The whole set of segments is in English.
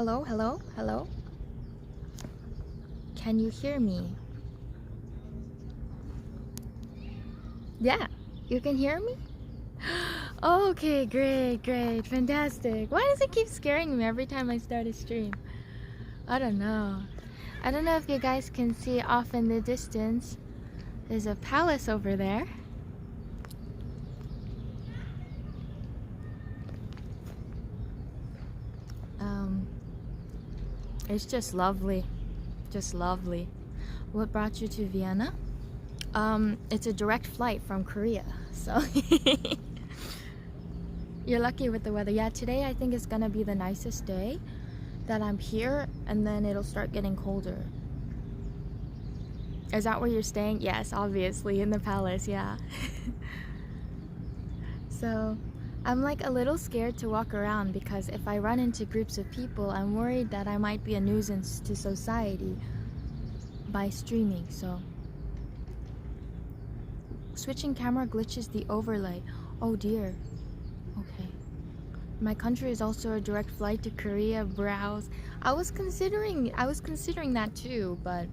Hello, hello, hello. Can you hear me? Yeah, you can hear me? Okay, great, great, fantastic. Why does it keep scaring me every time I start a stream? I don't know. I don't know if you guys can see off in the distance. There's a palace over there. It's just lovely. Just lovely. What brought you to Vienna? It's a direct flight from Korea, so you're lucky with the weather. Yeah, today I think is gonna be the nicest day that I'm here, and then it'll start getting colder. Is that where you're staying? Yes, obviously, in the palace, yeah. So I'm like a little scared to walk around because if I run into groups of people, I'm worried that I might be a nuisance to society by streaming. So switching camera glitches the overlay. Oh dear. Okay. My country is also a direct flight to Korea. Browse. I was considering that too, but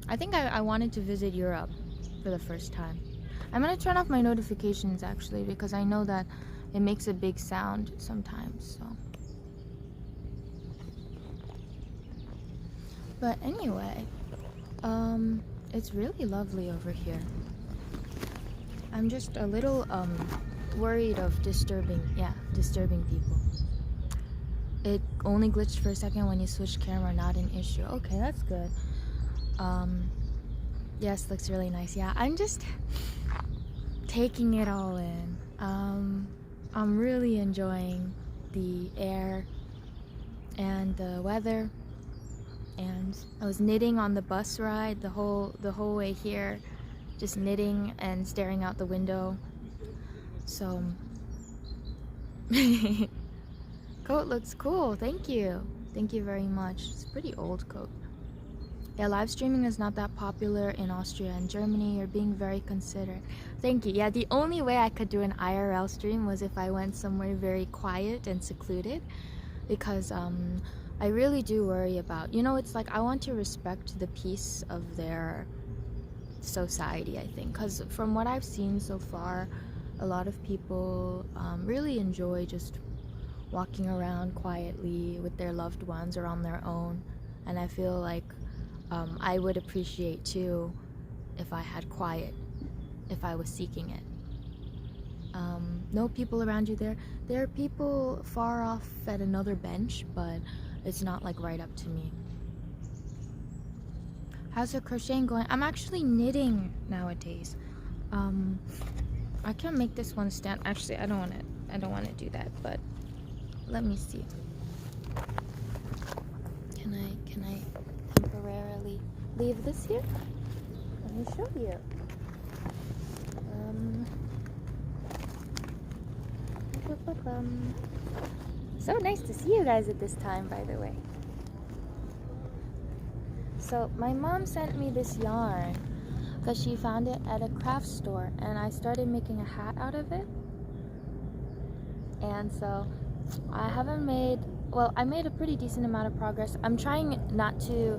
I think I wanted to visit Europe for the first time. I'm gonna turn off my notifications actually because I know that it makes a big sound sometimes. So, but anyway, it's really lovely over here. I'm just a little worried of disturbing people. It only glitched for a second when you switched camera, not an issue. Okay, that's good. Yes, looks really nice. Yeah, I'm just taking it all in. I'm really enjoying the air and the weather, and I was knitting on the bus ride the whole way here, just knitting and staring out the window. So coat looks cool. Thank you very much. It's a pretty old coat. Yeah, live streaming is not that popular in Austria and Germany. You're being very considerate. Thank you. Yeah, the only way I could do an IRL stream was if I went somewhere very quiet and secluded, because I really do worry about, it's like I want to respect the peace of their society, I think, because from what I've seen so far, a lot of people really enjoy just walking around quietly with their loved ones or on their own, and I feel like I would appreciate too if I had quiet, if I was seeking it. No people around you there. There are people far off at another bench, but it's not like right up to me. How's your crocheting going? I'm actually knitting nowadays. I can make this one stand. Actually, I don't want to do that, but let me see. Can I temporarily leave this here? Let me show you. So nice to see you guys at this time, by the way. So my mom sent me this yarn because she found it at a craft store, and I started making a hat out of it. And so I haven't made, well, I made a pretty decent amount of progress. I'm trying not to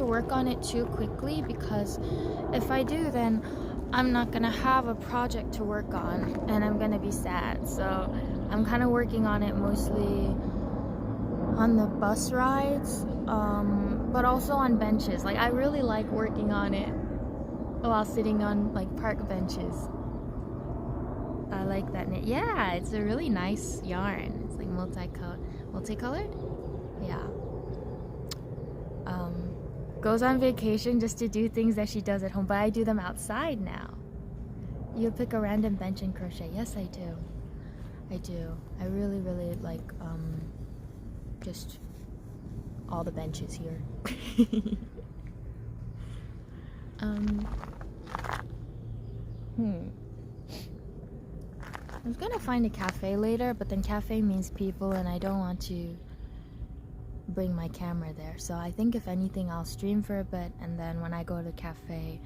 work on it too quickly, because if I do, then I'm not gonna have a project to work on and I'm gonna be sad. So I'm kind of working on it mostly on the bus rides, but also on benches. Like, I really like working on it while sitting on like park benches. I like that knit. Yeah, it's a really nice yarn. It's like multicolored. Yeah. Goes on vacation just to do things that she does at home, but I do them outside now. You pick a random bench and crochet. Yes, I do. I really like just all the benches here. I was gonna find a cafe later, but then cafe means people, and I don't want to bring my camera there. So I think if anything, I'll stream for a bit, and then when I go to the cafe,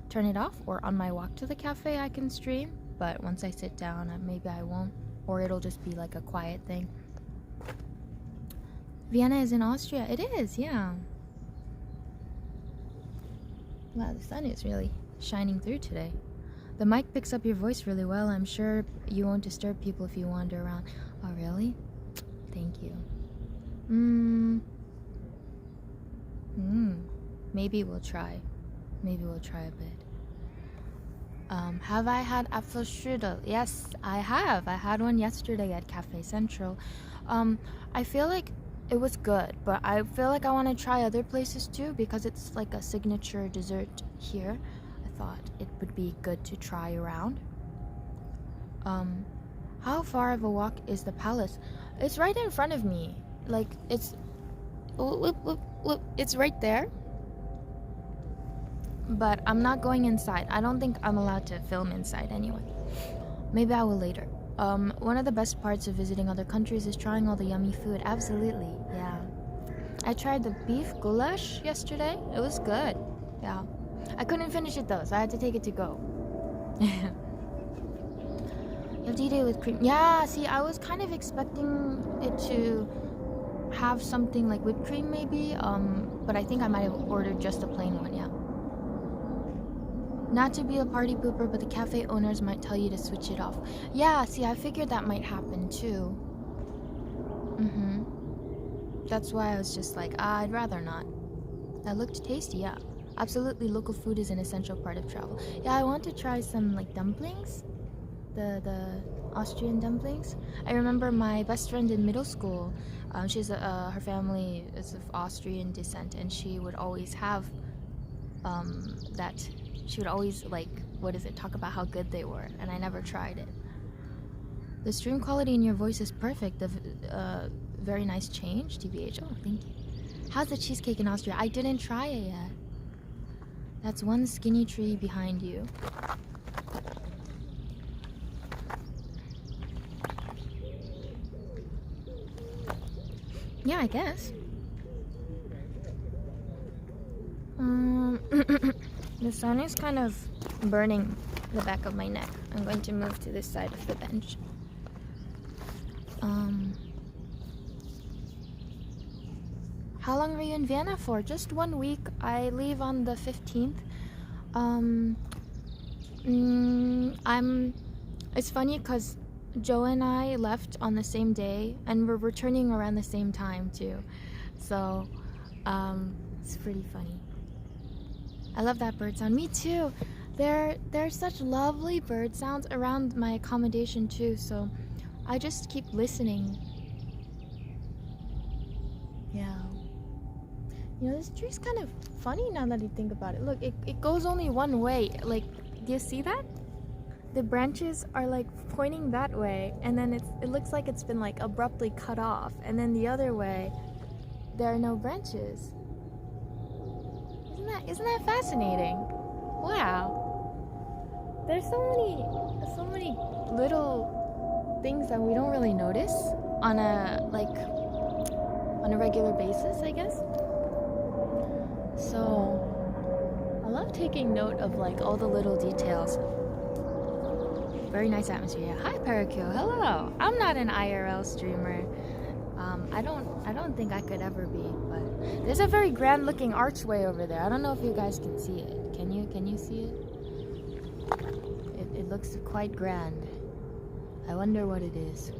turn it off, or on my walk to the cafe I can stream. But once I sit down, maybe I won't, or it'll just be like a quiet thing. Vienna is in Austria. It is, yeah. Wow, the sun is really shining through today. The mic picks up your voice really well. I'm sure you won't disturb people if you wander around. Oh, really? Thank you. Maybe we'll try. Maybe we'll try a bit. Have I had Apfelstrudel? Yes, I have. I had one yesterday at Cafe Central. I feel like it was good, but I feel like I want to try other places too because it's like a signature dessert here. I thought it would be good to try around. How far of a walk is the palace? It's right in front of me. Like, it's right there. But I'm not going inside. I don't think I'm allowed to film inside anyway. Maybe I will later. One of the best parts of visiting other countries is trying all the yummy food. Absolutely, yeah. I tried the beef goulash yesterday. It was good, yeah. I couldn't finish it though, so I had to take it to go. You have to eat it with cream. Yeah, see, I was kind of expecting it to have something like whipped cream maybe, but I think I might have ordered just a plain one, yeah. Not to be a party pooper, but the cafe owners might tell you to switch it off. Yeah, see, I figured that might happen too. That's why I was just like, I'd rather not. That looked tasty, yeah. Absolutely, local food is an essential part of travel. Yeah, I want to try some like dumplings. The Austrian dumplings. I remember my best friend in middle school, her family is of Austrian descent, and she would always have that. She would always, like, talk about how good they were, and I never tried it. The stream quality in your voice is perfect. Very nice change, TBH. Oh, thank you. How's the cheesecake in Austria? I didn't try it yet. That's one skinny tree behind you. Yeah, I guess. The sun is kind of burning the back of my neck. I'm going to move to this side of the bench. How long were you in Vienna for? Just 1 week. I leave on the 15th. It's funny because Joe and I left on the same day, and we're returning around the same time too. So, it's pretty funny. I love that bird sound. Me too. There's such lovely bird sounds around my accommodation too, so I just keep listening. Yeah. You know, this tree's kind of funny now that you think about it. Look, it goes only one way. Like, do you see that? The branches are like pointing that way, and then it looks like it's been like abruptly cut off, and then the other way there are no branches. Isn't that fascinating? Wow. There's so many little things that we don't really notice on a regular basis, I guess. So I love taking note of like all the little details. Very nice atmosphere. Hi Parakill, hello. I'm not an IRL streamer. I don't think I could ever be, but there's a very grand looking archway over there. I don't know if you guys can see it. Can you see it? It looks quite grand. I wonder what it is.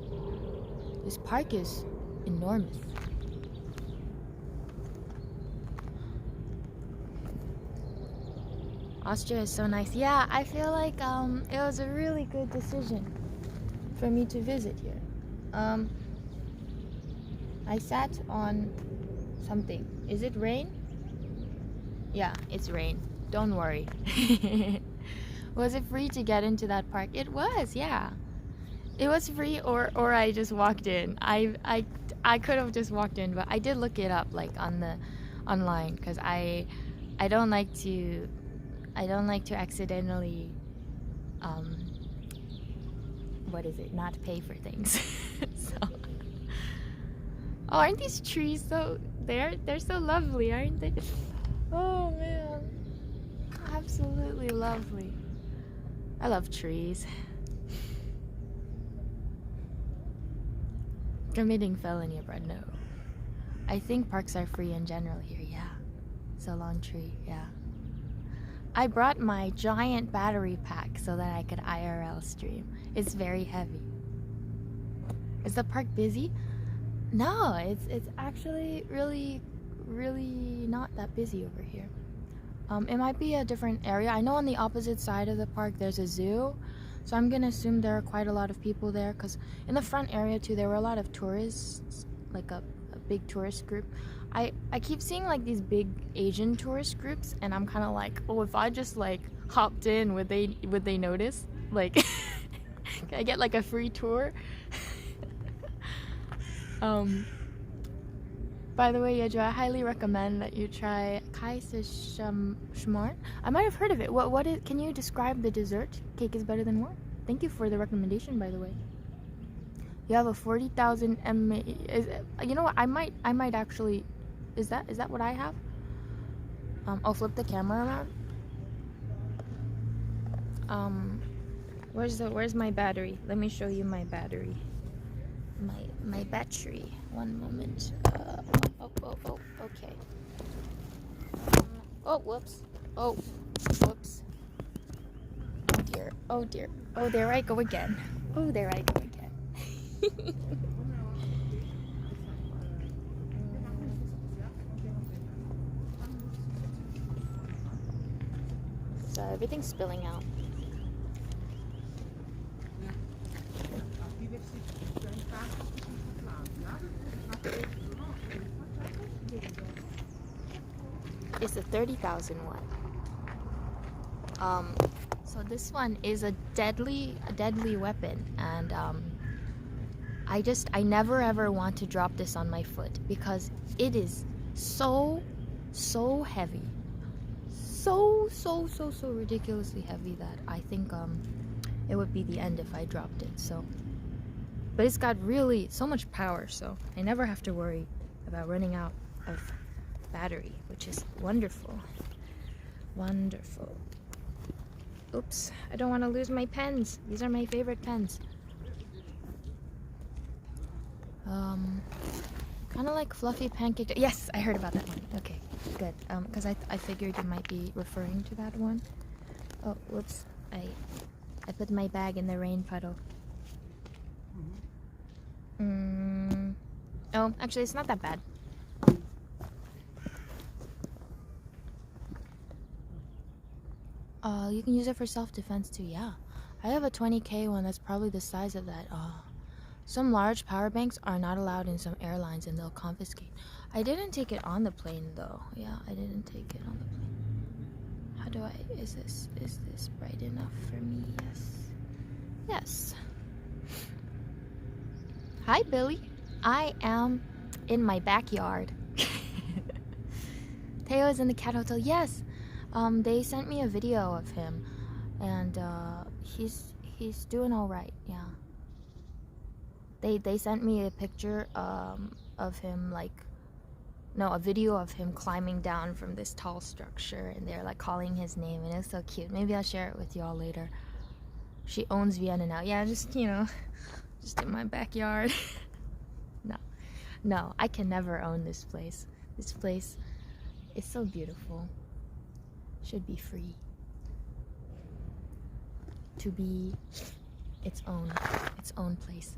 This park is enormous. Austria is so nice. Yeah, I feel like it was a really good decision for me to visit here. I sat on something. Is it rain? Yeah, it's rain. Don't worry. Was it free to get into that park? It was, yeah. It was free, or I just walked in. I could have just walked in, but I did look it up like online because I don't like to accidentally not pay for things. So aren't these trees so they're so lovely, aren't they? Oh man, absolutely lovely. I love trees. Committing felony abroad, no. I think parks are free in general here, yeah. Salon tree, yeah. I brought my giant battery pack so that I could IRL stream. It's very heavy. Is the park busy? No, it's actually really not that busy over here. It might be a different area. I know on the opposite side of the park there's a zoo, so I'm gonna assume there are quite a lot of people there, because in the front area too there were a lot of tourists, like a big tourist group. I keep seeing like these big Asian tourist groups, and I'm kind of like, oh, if I just like hopped in, would they notice? Like, can I get like a free tour? By the way, Yeju, I highly recommend that you try Schmarrn. I might have heard of it. What is? Can you describe the dessert? Cake is better than what? Thank you for the recommendation, by the way. You have a 40,000 mAh. You know what? I might actually. Is that what I have? I'll flip the camera around. Where's my battery? Let me show you my battery. My battery. One moment. Okay. Oh, whoops. Oh, whoops. Oh dear. Oh dear. Oh, there I go again. Oh, there I go again. So everything's spilling out. It's a 30,000 one. So this one is a deadly weapon, and I never ever want to drop this on my foot because it is so heavy, so ridiculously heavy that I think it would be the end if I dropped it. So, but it's got really so much power, so I never have to worry about running out of battery, which is wonderful. Oops, I don't want to lose my pens. These are my favorite pens. Kind of like fluffy pancake. Yes, I heard about that one. Okay, good. Because I figured you might be referring to that one. Oh, whoops. I put my bag in the rain puddle. Oh, actually, it's not that bad. You can use it for self-defense too, yeah. I have a 20K one that's probably the size of that. Some large power banks are not allowed in some airlines and they'll confiscate. I didn't take it on the plane though. Yeah, I didn't take it on the plane. How do I, is this bright enough for me? Yes. Hi, Billy. I am in my backyard. Teo is in the cat hotel. Yes. They sent me a video of him, and he's doing all right. Yeah. They sent me a picture of him, a video of him climbing down from this tall structure, and they're like calling his name, and it's so cute. Maybe I'll share it with y'all later. She owns Vienna now. Yeah, just just in my backyard. No, I can never own this place. This place is so beautiful. Should be free to be its own place.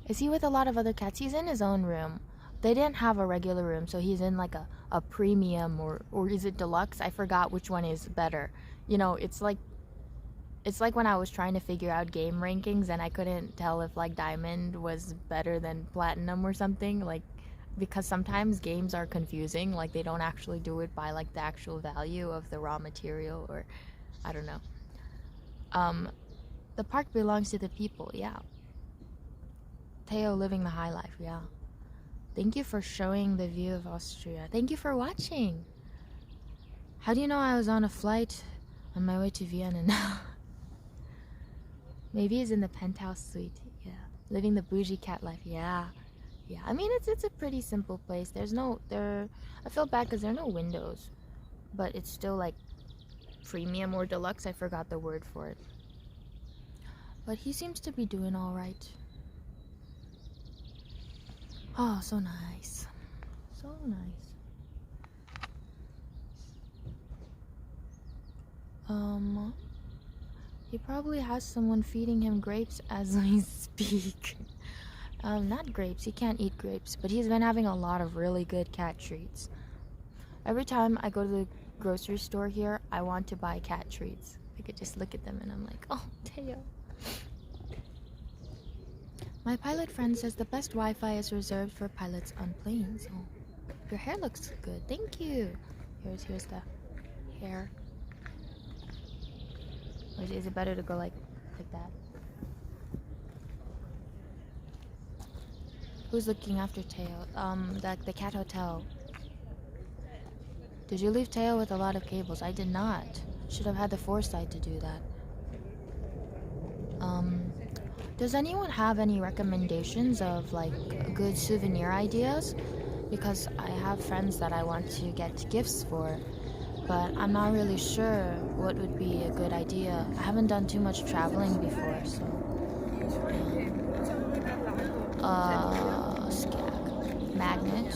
Is he with a lot of other cats? He's in his own room. They didn't have a regular room, so he's in like a premium or is it deluxe? I forgot which one is better. It's like when I was trying to figure out game rankings and I couldn't tell if like diamond was better than platinum or something, because sometimes games are confusing, like they don't actually do it by like the actual value of the raw material, or I don't know. The park belongs to the people, yeah. Theo living the high life, yeah. Thank you for showing the view of Austria. Thank you for watching. How do you know I was on a flight on my way to Vienna now? Maybe he's in the penthouse suite, yeah. Living the bougie cat life, yeah. Yeah, I mean, it's a pretty simple place. I feel bad because there are no windows, but it's still like premium or deluxe. I forgot the word for it. But he seems to be doing all right. Oh, so nice. So nice. He probably has someone feeding him grapes as we speak. Not grapes, he can't eat grapes, but he's been having a lot of really good cat treats. Every time I go to the grocery store here, I want to buy cat treats. I could just look at them and I'm like, oh, Teo. My pilot friend says the best Wi-Fi is reserved for pilots on planes. Oh, your hair looks good. Thank you. Here's the hair. Or is it better to go like that? Who's looking after Teo? The cat hotel. Did you leave Teo with a lot of cables? I did not. Should have had the foresight to do that. Does anyone have any recommendations of like good souvenir ideas? Because I have friends that I want to get gifts for, but I'm not really sure what would be a good idea. I haven't done too much traveling before, so. Skag. Magnet.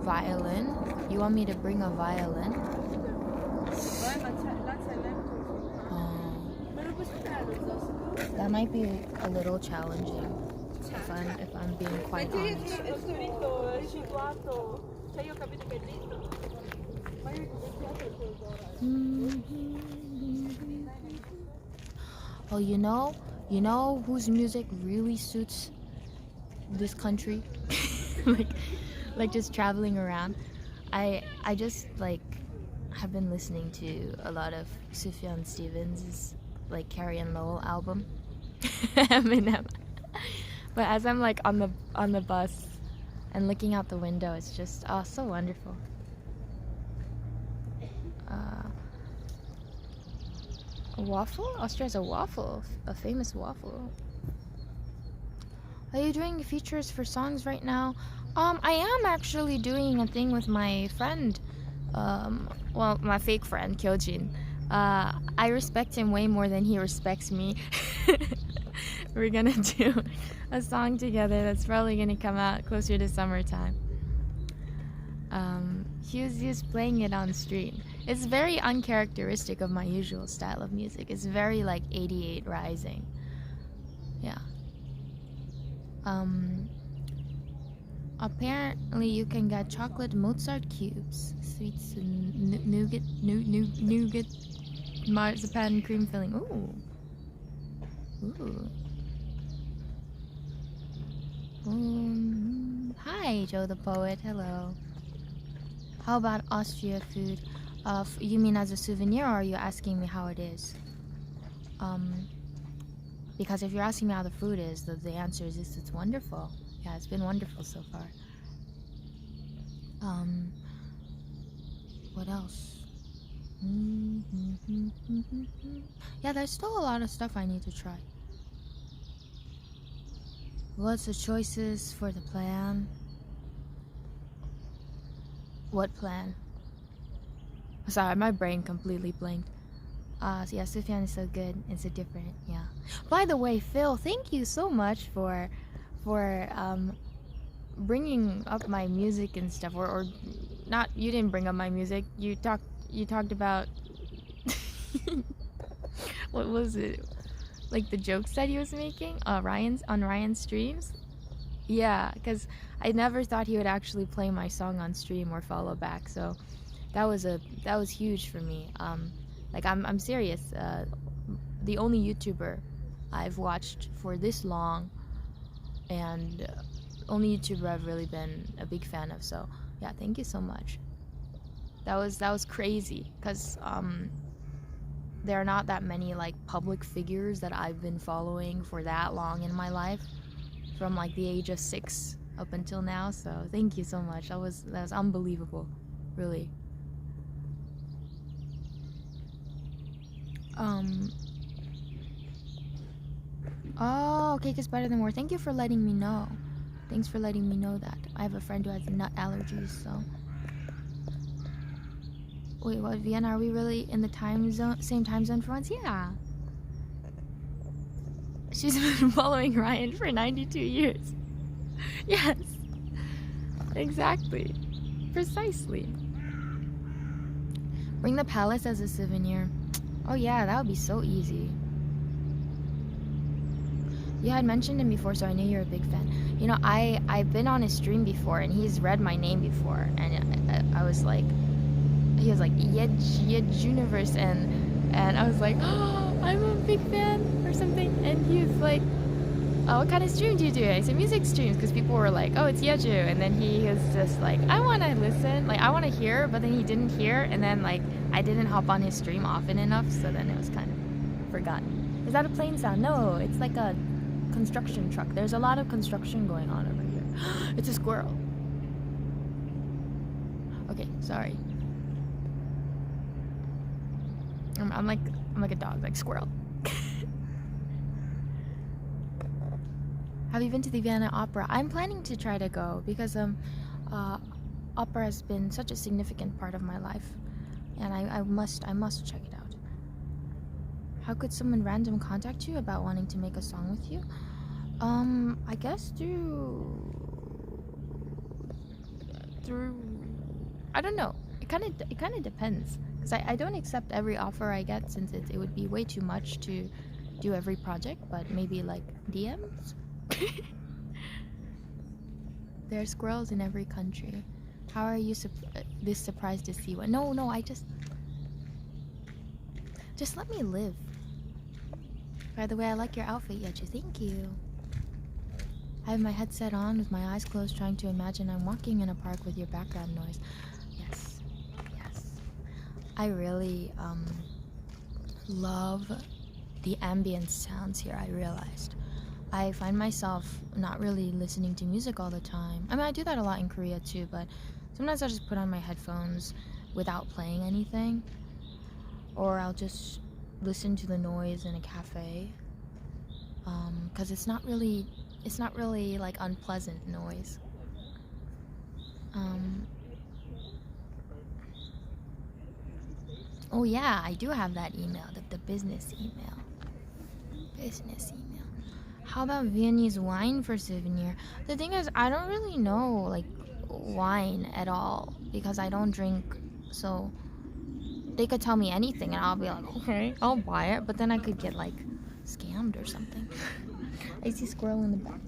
Violin. You want me to bring a violin? That might be a little challenging if I'm being quite honest. Oh, you know whose music really suits this country? like just traveling around. I just like have been listening to a lot of Sufjan Stevens' like Carrie and Lowell album. Eminem. But as I'm like on the bus and looking out the window, it's just so wonderful. A waffle? Austria has a waffle, a famous waffle. Are you doing features for songs right now? I am actually doing a thing with my friend, well, my fake friend, Kyojin. I respect him way more than he respects me. We're gonna do a song together that's probably gonna come out closer to summertime. He was playing it on stream. It's very uncharacteristic of my usual style of music. It's very like 88 Rising. Yeah. Apparently you can get chocolate Mozart cubes, sweets and nougat, marzipan cream filling. Ooh. Hi, Joe the Poet. Hello. How about Austria food? You mean as a souvenir, or are you asking me how it is? Because if you're asking me how the food is, the answer is it's wonderful. Yeah, it's been wonderful so far. What else? Yeah, there's still a lot of stuff I need to try. What's the choices for the plan? What plan? Sorry, my brain completely blanked. So yeah, Sufjan is so good. It's a different, yeah. By the way, Phil, thank you so much for bringing up my music and stuff, or not. You didn't bring up my music. You talked about what was it? Like the jokes that he was making on Ryan's streams. Yeah, because I never thought he would actually play my song on stream or follow back. So that was huge for me. Like I'm serious. The only YouTuber I've watched for this long, and only YouTuber I've really been a big fan of. So yeah, thank you so much. That was crazy, because there are not that many like public figures that I've been following for that long in my life, from like the age of 6 up until now. So thank you so much. That was unbelievable, really. Oh, cake is better than war. Thank you for letting me know. Thanks for letting me know that. I have a friend who has nut allergies, so. Wait, what, Vienna? Are we really in the same time zone for once? Yeah. She's been following Ryan for 92 years. Yes. Exactly. Precisely. Bring the palace as a souvenir. Oh yeah, that would be so easy. You had mentioned him before, so I knew you're a big fan. You know, I've been on his stream before, and he's read my name before, and I was like, he was like yejuniverse, and I was like, oh, I'm a big fan or something, and he was like, oh, what kind of stream do you do? I said music streams, because people were like, oh, it's Yeju, and then he was just like, I want to listen, like I want to hear, but then he didn't hear, and then like I didn't hop on his stream often enough, so then it was kind of forgotten. Is that a plane sound? No, it's like a construction truck. There's a lot of construction going on over here. It's a squirrel. Okay, sorry. I'm like a dog, like squirrel. Have you been to the Vienna Opera? I'm planning to try to go because opera has been such a significant part of my life, and I must check it out. How could someone random contact you about wanting to make a song with you? I guess through I don't know. It kind of depends, because I don't accept every offer I get, since it would be way too much to do every project, but maybe like DMs. There are squirrels in every country. How are you this surprised to see one? No, I just let me live. By the way, I like your outfit, Yeju. Thank you. I have my headset on with my eyes closed, trying to imagine I'm walking in a park with your background noise. Yes. I really love the ambient sounds here, I realized. I find myself not really listening to music all the time. I mean, I do that a lot in Korea too, but sometimes I'll just put on my headphones without playing anything. Or I'll just listen to the noise in a cafe. Because it's not really like unpleasant noise. Oh yeah, I do have that email, the business email. How about Viennese wine for souvenir? The thing is, I don't really know like wine at all, because I don't drink, so they could tell me anything and I'll be like, okay, I'll buy it, but then I could get like scammed or something. I see squirrel in the back.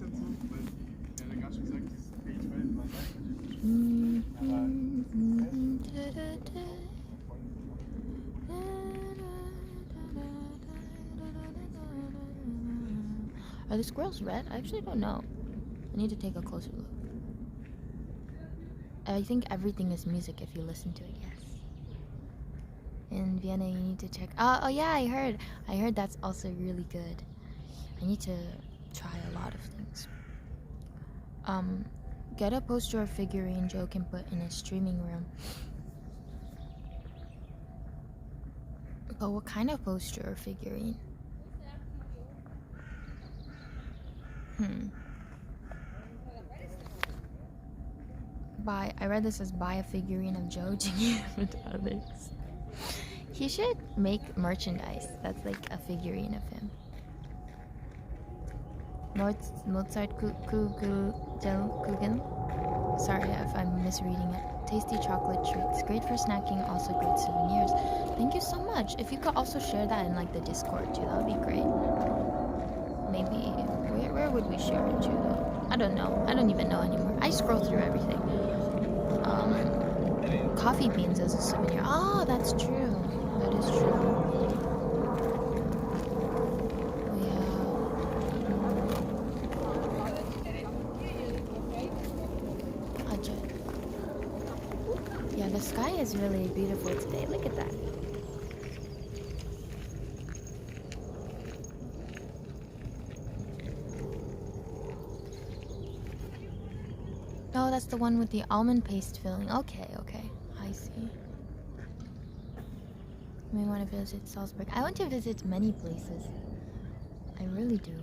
Are the squirrels red? I actually don't know. I need to take a closer look. I think everything is music if you listen to it, yes. In Vienna, you need to check. Oh yeah, I heard that's also really good. I need to try a lot of things. Get a poster or figurine Joe can put in his streaming room. But what kind of poster or figurine? I read this as buy a figurine of Joe to give to others. He should make merchandise that's like a figurine of him. Mozart Kugeln. Sorry if I'm misreading it. Tasty chocolate treats. Great for snacking, also great souvenirs. Thank you so much. If you could also share that in like the Discord too, that would be great. Maybe where would we share it to though? I don't know. I don't even know anymore. I scroll through everything. Coffee beans as a souvenir. Oh, that's true. That is true. Yeah, the sky is really beautiful today. Look at that. Oh, that's the one with the almond paste filling. Okay. I see. You may want to visit Salzburg. I want to visit many places. I really do.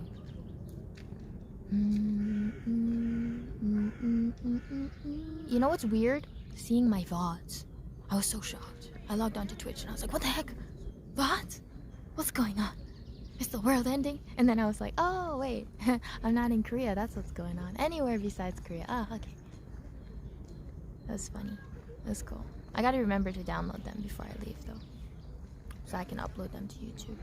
You know what's weird? Seeing my VODs. I was so shocked. I logged onto Twitch and I was like, what the heck? VODs? What's going on? Is the world ending? And then I was like, oh wait, I'm not in Korea. That's what's going on. Anywhere besides Korea. Ah, okay. That was funny. That was cool. I gotta remember to download them before I leave though, so I can upload them to YouTube.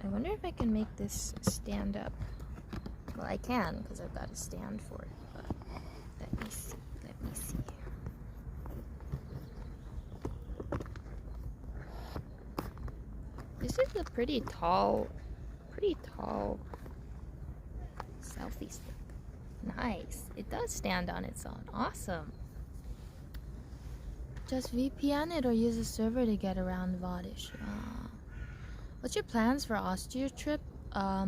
I wonder if I can make this stand up. Well, I can because I've got a stand for it. But let me see. Let me see. This is a pretty tall selfie stick. Nice. It does stand on its own. Awesome. Just VPN it or use a server to get around VOD issue. What's your plans for Austria trip? I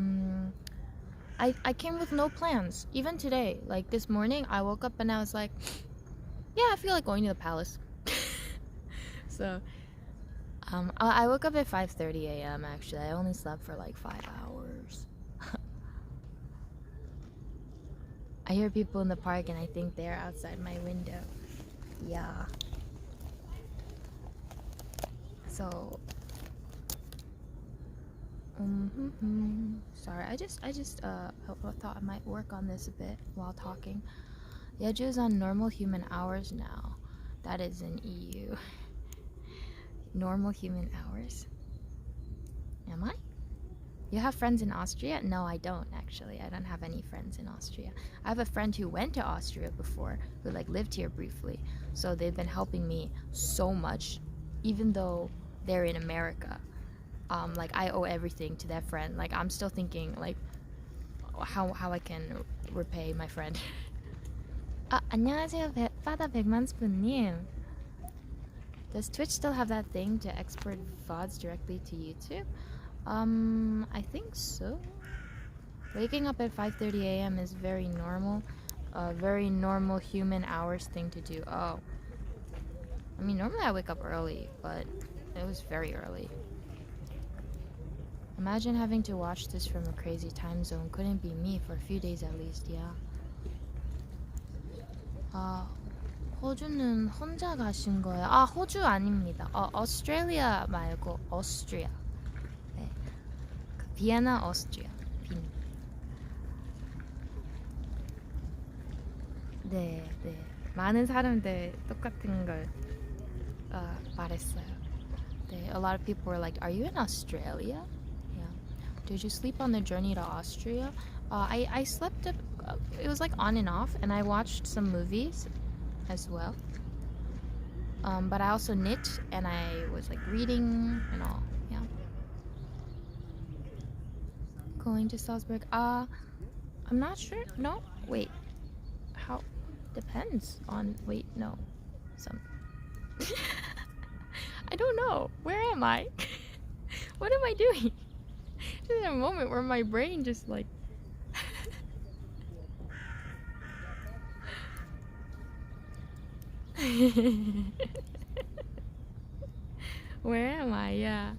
came with no plans. Even today, like this morning, I woke up and I was like, yeah, I feel like going to the palace. So, I woke up at 5:30 a.m. actually. I only slept for like 5 hours. I hear people in the park and I think they're outside my window. Yeah. So, sorry, I just thought I might work on this a bit while talking. Yeju's on normal human hours now. That is in EU. Normal human hours. Am I? You have friends in Austria? No, I don't actually. I don't have any friends in Austria. I have a friend who went to Austria before, who like lived here briefly. So they've been helping me so much, even though they're in America. Like I owe everything to that friend. Like I'm still thinking like how I can repay my friend. 안녕하세요, 파다 백만스푼님. Does Twitch still have that thing to export VODs directly to YouTube? I think so. Waking up at 5:30 a.m. is very normal. A very normal human hours thing to do. Oh. I mean, normally I wake up early, but it was very early. Imagine having to watch this from a crazy time zone. Couldn't be me for a few days at least, yeah. 호주는 혼자 가신 거예요? 호주 아닙니다. 오스트레일리아 말고 오스트리아. 네. 비엔나, 오스트리아. 네. 많은 사람들 똑같은 걸 말했어요. 네. A lot of people were like, "Are you in Australia?" Did you sleep on the journey to Austria? I slept it was like on and off, and I watched some movies as well. But I also knit, and I was like reading and all. Yeah. Going to Salzburg? I'm not sure. No, wait. How? Depends on. Wait, no. Some. I don't know. Where am I? What am I doing? There's a moment where my brain just like where am I? Yeah.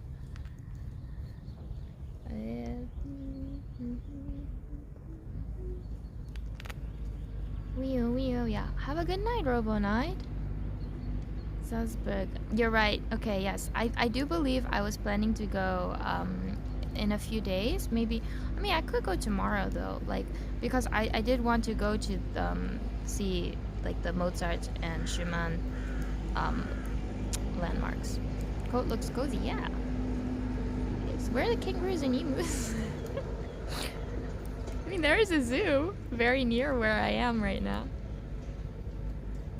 Weo. Yeah. Have a good night, Robo Knight. Salzburg. You're right. Okay, yes. I do believe I was planning to go in a few days, maybe. I mean, I could go tomorrow though, like because I did want to go to see like the Mozart and Schumann landmarks. Coat looks cozy, yeah. Yes. Where are the kangaroos and emus? I mean, there is a zoo very near where I am right now.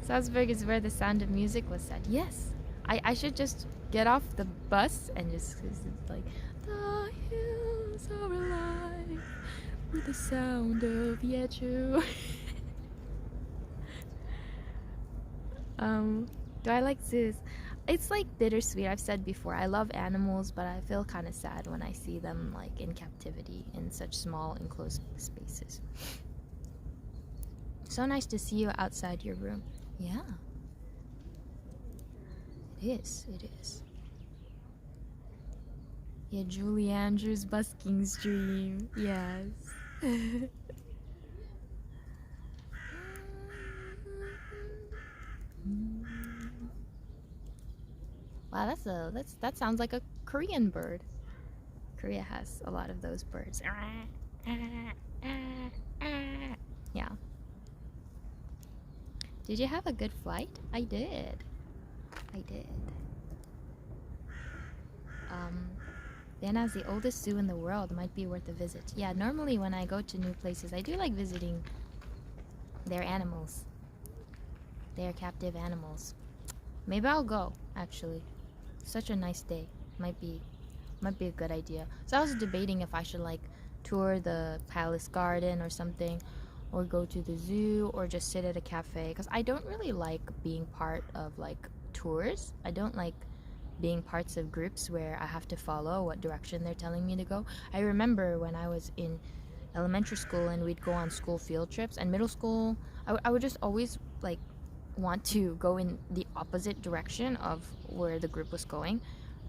Salzburg is where the Sound of Music was said. Yes, I should just get off the bus and just like. The hills are alive with the sound of Yeju. Do I like zoos? It's like bittersweet. I've said before, I love animals, but I feel kind of sad when I see them like in captivity in such small enclosed spaces. So nice to see you outside your room. Yeah. It is. Yeah, Julie Andrews busking stream. Yes. Wow, that sounds like a Korean bird. Korea has a lot of those birds. Yeah. Did you have a good flight? I did. Vienna's the oldest zoo in the world. Might be worth a visit. Yeah, normally when I go to new places, I do like visiting their animals. Their captive animals. Maybe I'll go, actually. Such a nice day. Might be a good idea. So I was debating if I should like tour the palace garden or something, or go to the zoo, or just sit at a cafe, because I don't really like being part of like tours. I don't like being parts of groups where I have to follow what direction they're telling me to go. I remember when I was in elementary school and we'd go on school field trips, and middle school, I would just always like want to go in the opposite direction of where the group was going,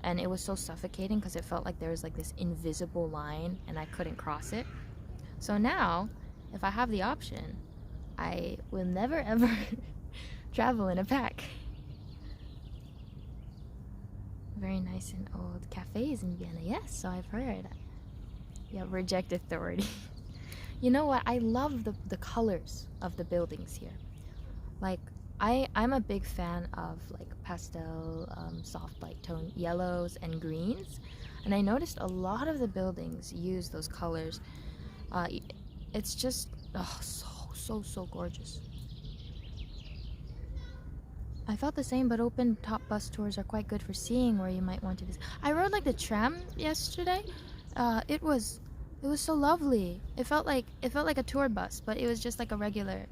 and it was so suffocating because it felt like there was like this invisible line and I couldn't cross it. So now, if I have the option, I will never ever travel in a pack. Very nice and old cafes in Vienna. Yes, so I've heard. Yeah, reject authority. You know what? I love the colors of the buildings here. Like, I'm a big fan of like pastel, soft light tone yellows and greens, and I noticed a lot of the buildings use those colors. It's just so gorgeous. I felt the same, but open top bus tours are quite good for seeing where you might want to visit. I rode like the tram yesterday. It was so lovely. It felt like a tour bus, but it was just like a regular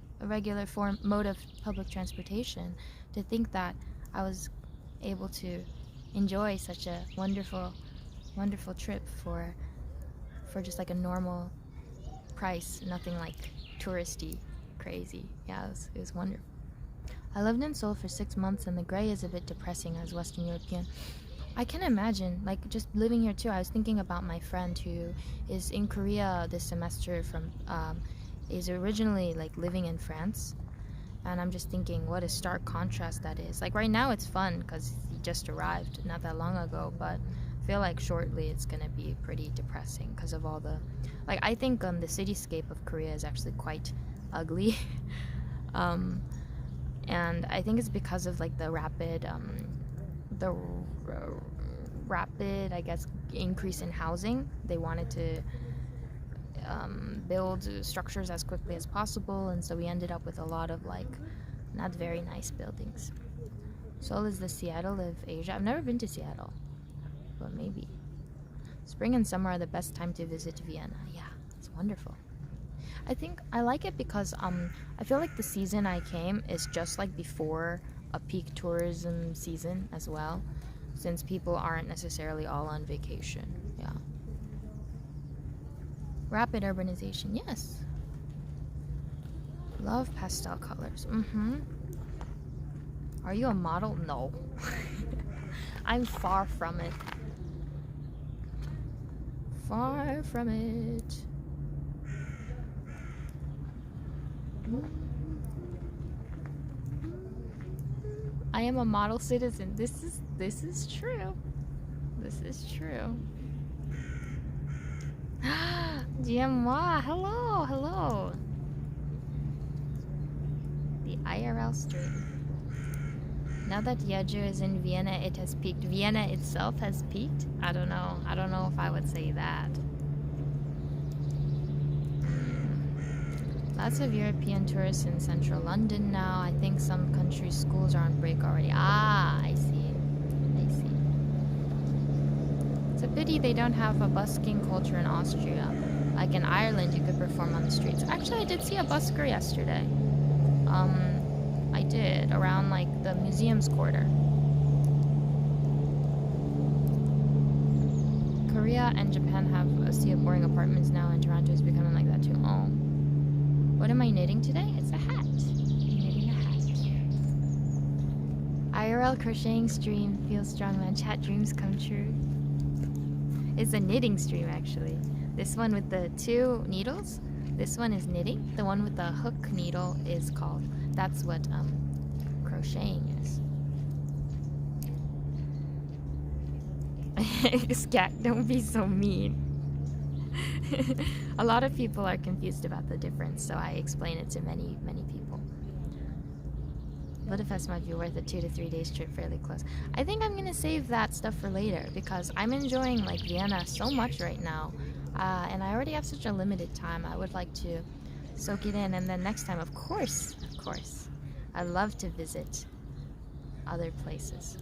mode of public transportation. To think that I was able to enjoy such a wonderful trip for just like a normal price, nothing like touristy crazy. Yeah, it was wonderful. I lived in Seoul for 6 months, and the gray is a bit depressing as Western European. I can imagine, like, just living here too. I was thinking about my friend who is in Korea this semester is originally like living in France, and I'm just thinking what a stark contrast that is. Like right now it's fun because he just arrived not that long ago, but I feel like shortly it's gonna be pretty depressing because of all the, like, I think the cityscape of Korea is actually quite ugly. And I think it's because of like the rapid I guess increase in housing. They wanted to build structures as quickly as possible, and so we ended up with a lot of like not very nice buildings. Seoul is the Seattle of Asia. I've never been to Seattle, but maybe. Spring and summer are the best time to visit Vienna. Yeah, it's wonderful. I think I like it because I feel like the season I came is just like before a peak tourism season as well, since people aren't necessarily all on vacation. Yeah. Rapid urbanization, yes. Love pastel colors. Are you a model? No. I'm far from it. Far from it. I am a model citizen. This is true. This is true. GMY, hello. The IRL stream. Now that Jeju is in Vienna, it has peaked. Vienna itself has peaked? I don't know if I would say that. Lots of European tourists in central London now. I think some countries' schools are on break already. Ah, I see. It's a pity they don't have a busking culture in Austria. Like in Ireland, you could perform on the streets. Actually, I did see a busker yesterday. I did, around like the museum's quarter. Korea and Japan have a sea of boring apartments now, and Toronto is becoming like that too. Oh. What am I knitting today? It's a hat. I'm knitting a hat. IRL crocheting stream. Feels strong, man. Chat dreams come true. It's a knitting stream, actually. This one with the 2 needles. This one is knitting. The one with the hook needle is called. That's what crocheting is. Scat, don't be so mean. A lot of people are confused about the difference, so I explain it to many people. Budapest might be worth a 2 to 3 days trip fairly close. I think I'm gonna save that stuff for later because I'm enjoying like Vienna so much right now, and I already have such a limited time. I would like to soak it in, and then next time, of course, I love to visit other places.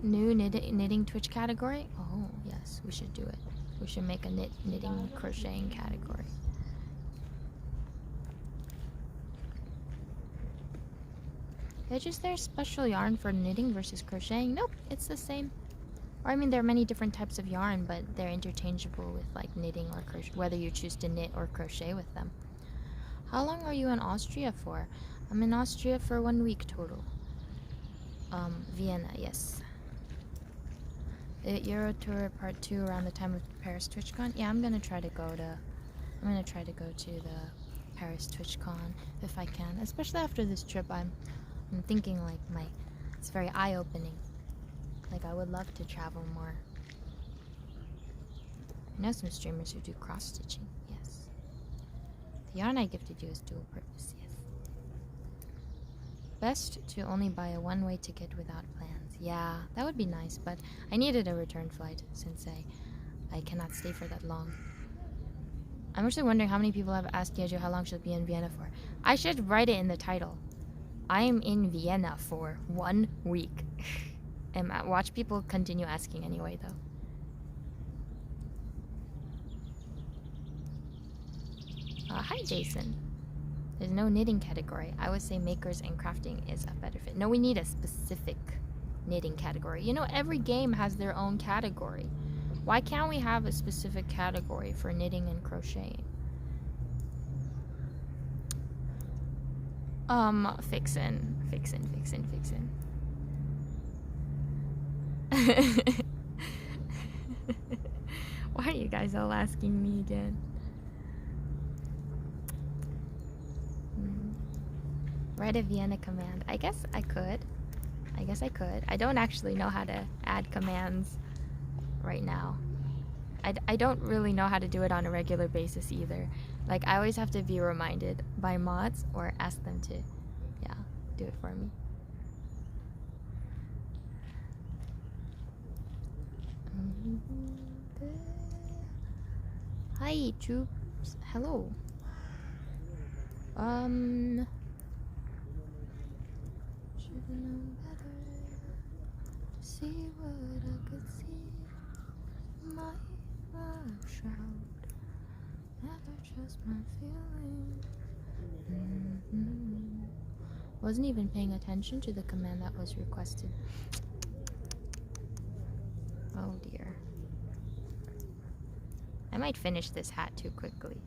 New knitting Twitch category? Oh yes, we should do it. We should make a knitting crocheting category. Is there a special yarn for knitting versus crocheting? Nope, it's the same. Or I mean, there are many different types of yarn, but they're interchangeable with like knitting or crochet, whether you choose to knit or crochet with them. How long are you in Austria for? I'm in Austria for 1 week total. Vienna, yes. Euro Tour Part 2 around the time of Paris TwitchCon? Yeah, I'm gonna try to go to the Paris TwitchCon if I can. Especially after this trip, I'm thinking like it's very eye-opening. Like I would love to travel more. I know some streamers who do cross-stitching, yes. The yarn I gifted you is dual purpose, yes. Best to only buy a one-way ticket without plans. Yeah, that would be nice, but I needed a return flight since I cannot stay for that long. I'm actually wondering how many people have asked Yeju how long she'll be in Vienna for. I should write it in the title. I am in Vienna for 1 week. And watch people continue asking anyway, though. Hi, Jason. There's no knitting category. I would say makers and crafting is a better fit. No, we need a specific knitting category. You know, every game has their own category. Why can't we have a specific category for knitting and crocheting? Fixin'. Why are you guys all asking me again? Write a Vienna command. I guess I could. I don't actually know how to add commands right now. I don't really know how to do it on a regular basis either. Like, I always have to be reminded by mods or ask them to, yeah, do it for me. Hi, troops. Hello. Should've known better to see what I could see. My shroud. Never trust my feelings. Wasn't even paying attention to the command that was requested. Oh dear. I might finish this hat too quickly.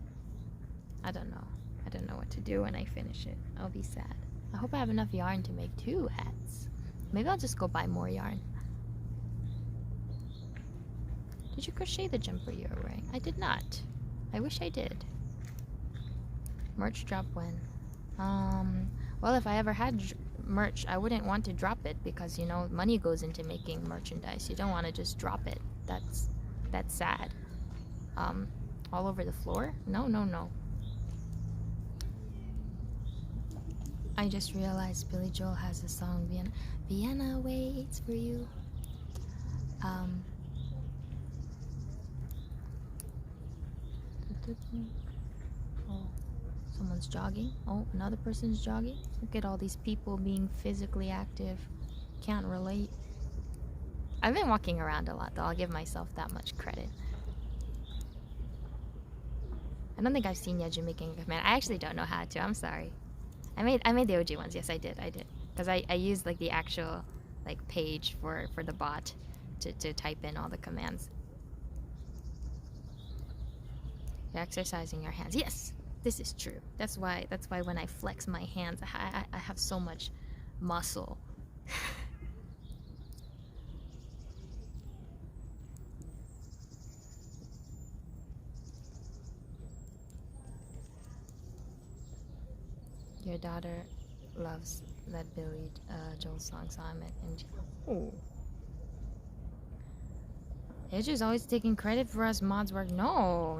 I don't know. I don't know what to do when I finish it. I'll be sad. I hope I have enough yarn to make 2 hats. Maybe I'll just go buy more yarn. Did you crochet the jumper you were wearing? I did not. I wish I did. Merch drop when? Well, if I ever had merch, I wouldn't want to drop it because, you know, money goes into making merchandise. You don't want to just drop it. That's sad. All over the floor? No. I just realized Billy Joel has a song, Vienna waits for you. Oh, someone's jogging. Oh, another person's jogging. Look at all these people being physically active. Can't relate. I've been walking around a lot, though. I'll give myself that much credit. I don't think I've seen Yeju making a command. I actually don't know how to. I'm sorry. I made the OG ones. Yes, I did. Because I used like the actual like page for the bot to type in all the commands. You're exercising your hands. Yes, this is true. That's why when I flex my hands, I have so much muscle. Your daughter loves that Billy Joel song, so I'm in. Oh, Yeju's always taking credit for us mods work. No.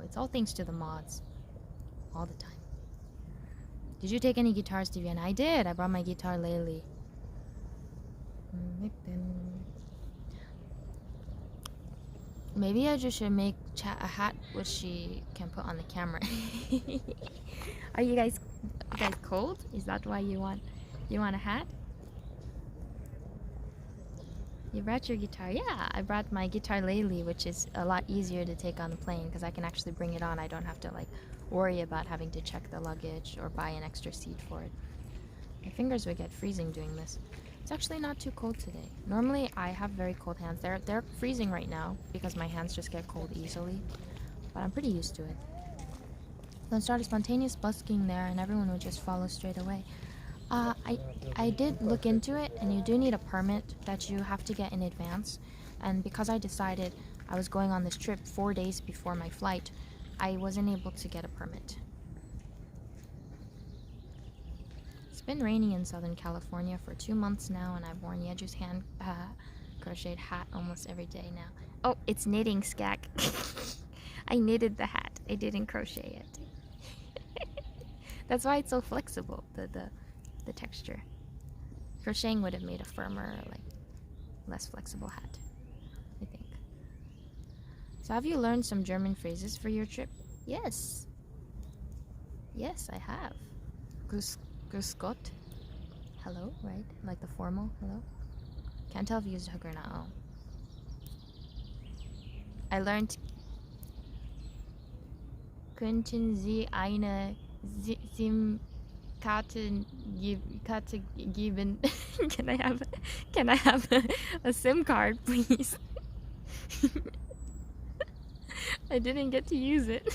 It's all thanks to the mods. All the time. Did you take any guitars to Vienna? I did. I brought my guitar lately. Maybe I just should make a hat which she can put on the camera. Are you guys cold? Is that why you want a hat? You brought your guitar? Yeah, I brought my guitar lately, which is a lot easier to take on the plane because I can actually bring it on. I don't have to like worry about having to check the luggage or buy an extra seat for it. My fingers would get freezing doing this. It's actually not too cold today. Normally I have very cold hands. They're freezing right now because my hands just get cold easily, but I'm pretty used to it. Then started spontaneous busking there and everyone would just follow straight away. I did look into it, and you do need a permit that you have to get in advance. And because I decided I was going on this trip 4 days before my flight, I wasn't able to get a permit. It's been raining in Southern California for 2 months now, and I've worn Yeju's hand crocheted hat almost every day now. Oh, it's knitting, Skak. I knitted the hat. I didn't crochet it. That's why it's so flexible, the texture. Crocheting would have made a firmer, like, less flexible hat, I think. So have you learned some German phrases for your trip? Yes. Yes, I have. Grüß Gott. Hello, right? Like the formal hello. Can't tell if you used hook or not. Oh. I learned Könnten Sie eine SIM-Karte geben? Can I have a SIM card, please? I didn't get to use it.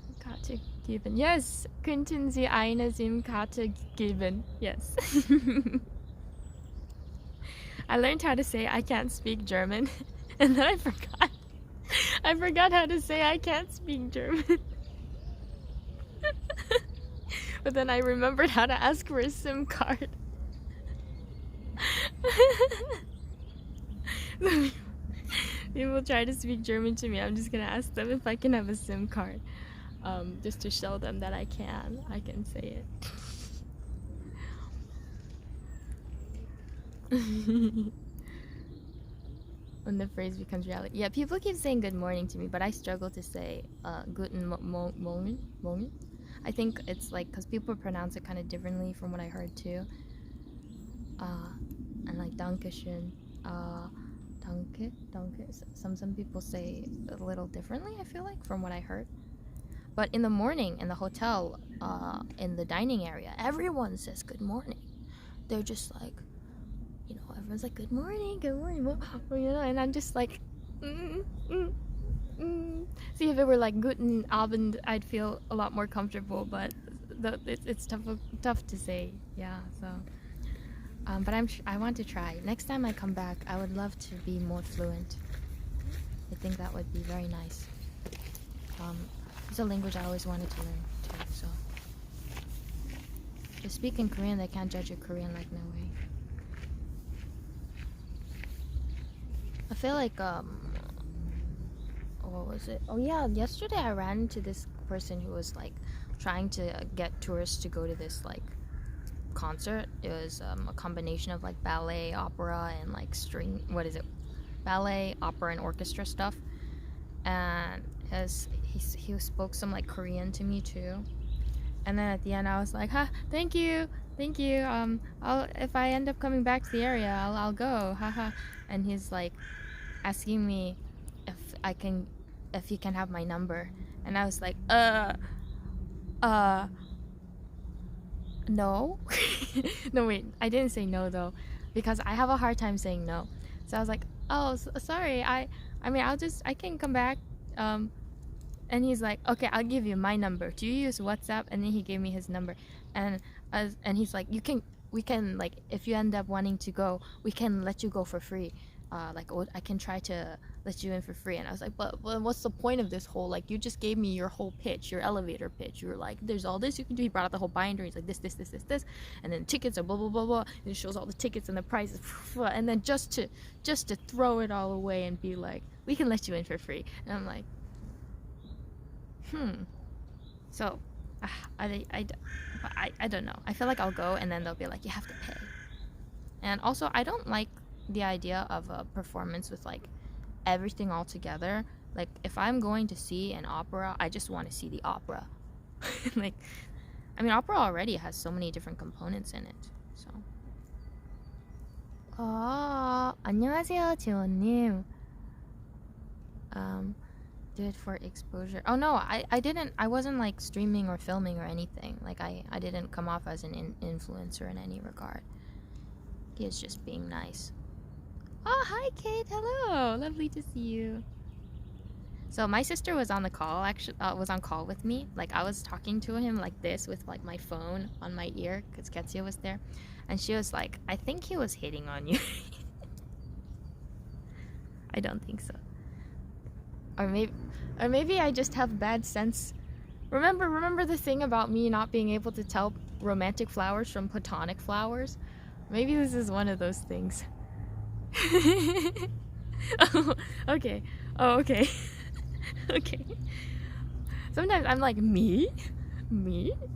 SIM-Karte geben. Yes, könnten Sie eine SIM-Karte geben? Yes. I learned how to say I can't speak German, and then I forgot. I forgot how to say I can't speak German. But then I remembered how to ask for a SIM card. People try to speak German to me. I'm just gonna ask them if I can have a SIM card, just to show them that I can say it. When the phrase becomes reality. Yeah, people keep saying good morning to me, but I struggle to say guten Morgen. I think it's like because people pronounce it kind of differently from what I heard too. And like Dankeschön, Danke. Some people say a little differently, I feel like, from what I heard. But in the morning, in the hotel, in the dining area, everyone says good morning. They're just like, you know, everyone's like, good morning, well, you know, and I'm just like, See, if it were like guten Abend, I'd feel a lot more comfortable, but it's tough to say, yeah, so. But I want to try. Next time I come back, I would love to be more fluent. I think that would be very nice. It's a language I always wanted to learn too, so. If you speak in Korean, they can't judge your Korean like no way. I feel like, what was it? Oh yeah, yesterday I ran into this person who was like trying to get tourists to go to this like concert. It was a combination of like ballet, opera, and like ballet, opera, and orchestra stuff. And he spoke some like Korean to me too. And then at the end I was like, thank you. If I end up coming back to the area, I'll go, haha. And he's like asking me if he can have my number, and I was like, no. No, wait, I didn't say no though, because I have a hard time saying no. So I was like, oh, sorry, I mean, I can come back. And he's like, okay, I'll give you my number. Do you use WhatsApp? And then he gave me his number, and he's like, we can like, if you end up wanting to go, we can let you go for free. like, oh, I can try to let you in for free. And I was like, but what's the point of this whole, like, you just gave me your whole pitch, your elevator pitch. You were like, there's all this you can do. He brought out the whole binder. He's like, this, and then tickets are blah blah blah blah. And it shows all the tickets and the prices, and then just to throw it all away and be like, we can let you in for free. And I'm like, so I don't know. I feel like I'll go and then they'll be like, you have to pay. And also, I don't like the idea of a performance with like everything all together. Like, if I'm going to see an opera, I just want to see the opera. Like, I mean, opera already has so many different components in it. So. 안녕하세요, 지원님. Do it for exposure. Oh no, I didn't. I wasn't like streaming or filming or anything. Like, I didn't come off as an influencer in any regard. He is just being nice. Oh, hi Kate, hello, lovely to see you. So my sister was on the call, actually, was on call with me. Like, I was talking to him like this with like my phone on my ear because Ketsia was there, and she was like, I think he was hitting on you. I don't think so. Or maybe I just have bad sense. Remember the thing about me not being able to tell romantic flowers from platonic flowers? Maybe this is one of those things. Oh, okay. Oh, okay. Okay. Sometimes I'm like, me?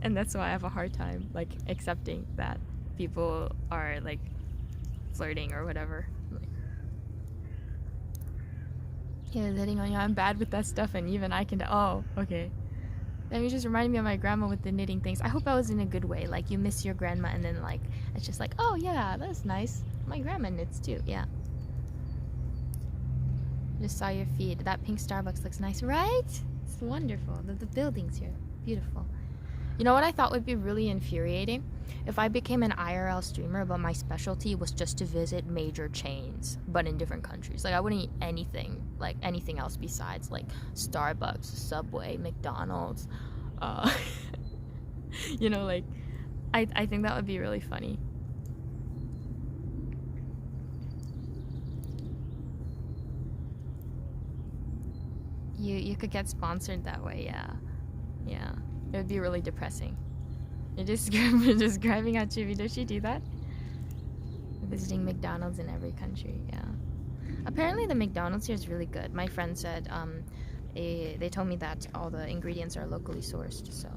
And that's why I have a hard time like accepting that people are like flirting or whatever. Yeah, hitting on you. I'm bad with that stuff, and even I can. Oh, okay. That just reminded me of my grandma with the knitting things. I hope I was in a good way. Like, you miss your grandma, and then like it's just like, oh yeah, that's nice. My grandma knits too. Yeah. Just saw your feed. That pink Starbucks looks nice, right? It's wonderful. The buildings here, beautiful. You know what I thought would be really infuriating? If I became an IRL streamer, but my specialty was just to visit major chains, but in different countries. Like, I wouldn't eat anything else besides like Starbucks, Subway, McDonald's. You know, like, I think that would be really funny. You could get sponsored that way, yeah. It would be really depressing. You're just driving out Chibi. Does she do that? Visiting McDonald's in every country, yeah. Apparently the McDonald's here is really good. My friend said they told me that all the ingredients are locally sourced, so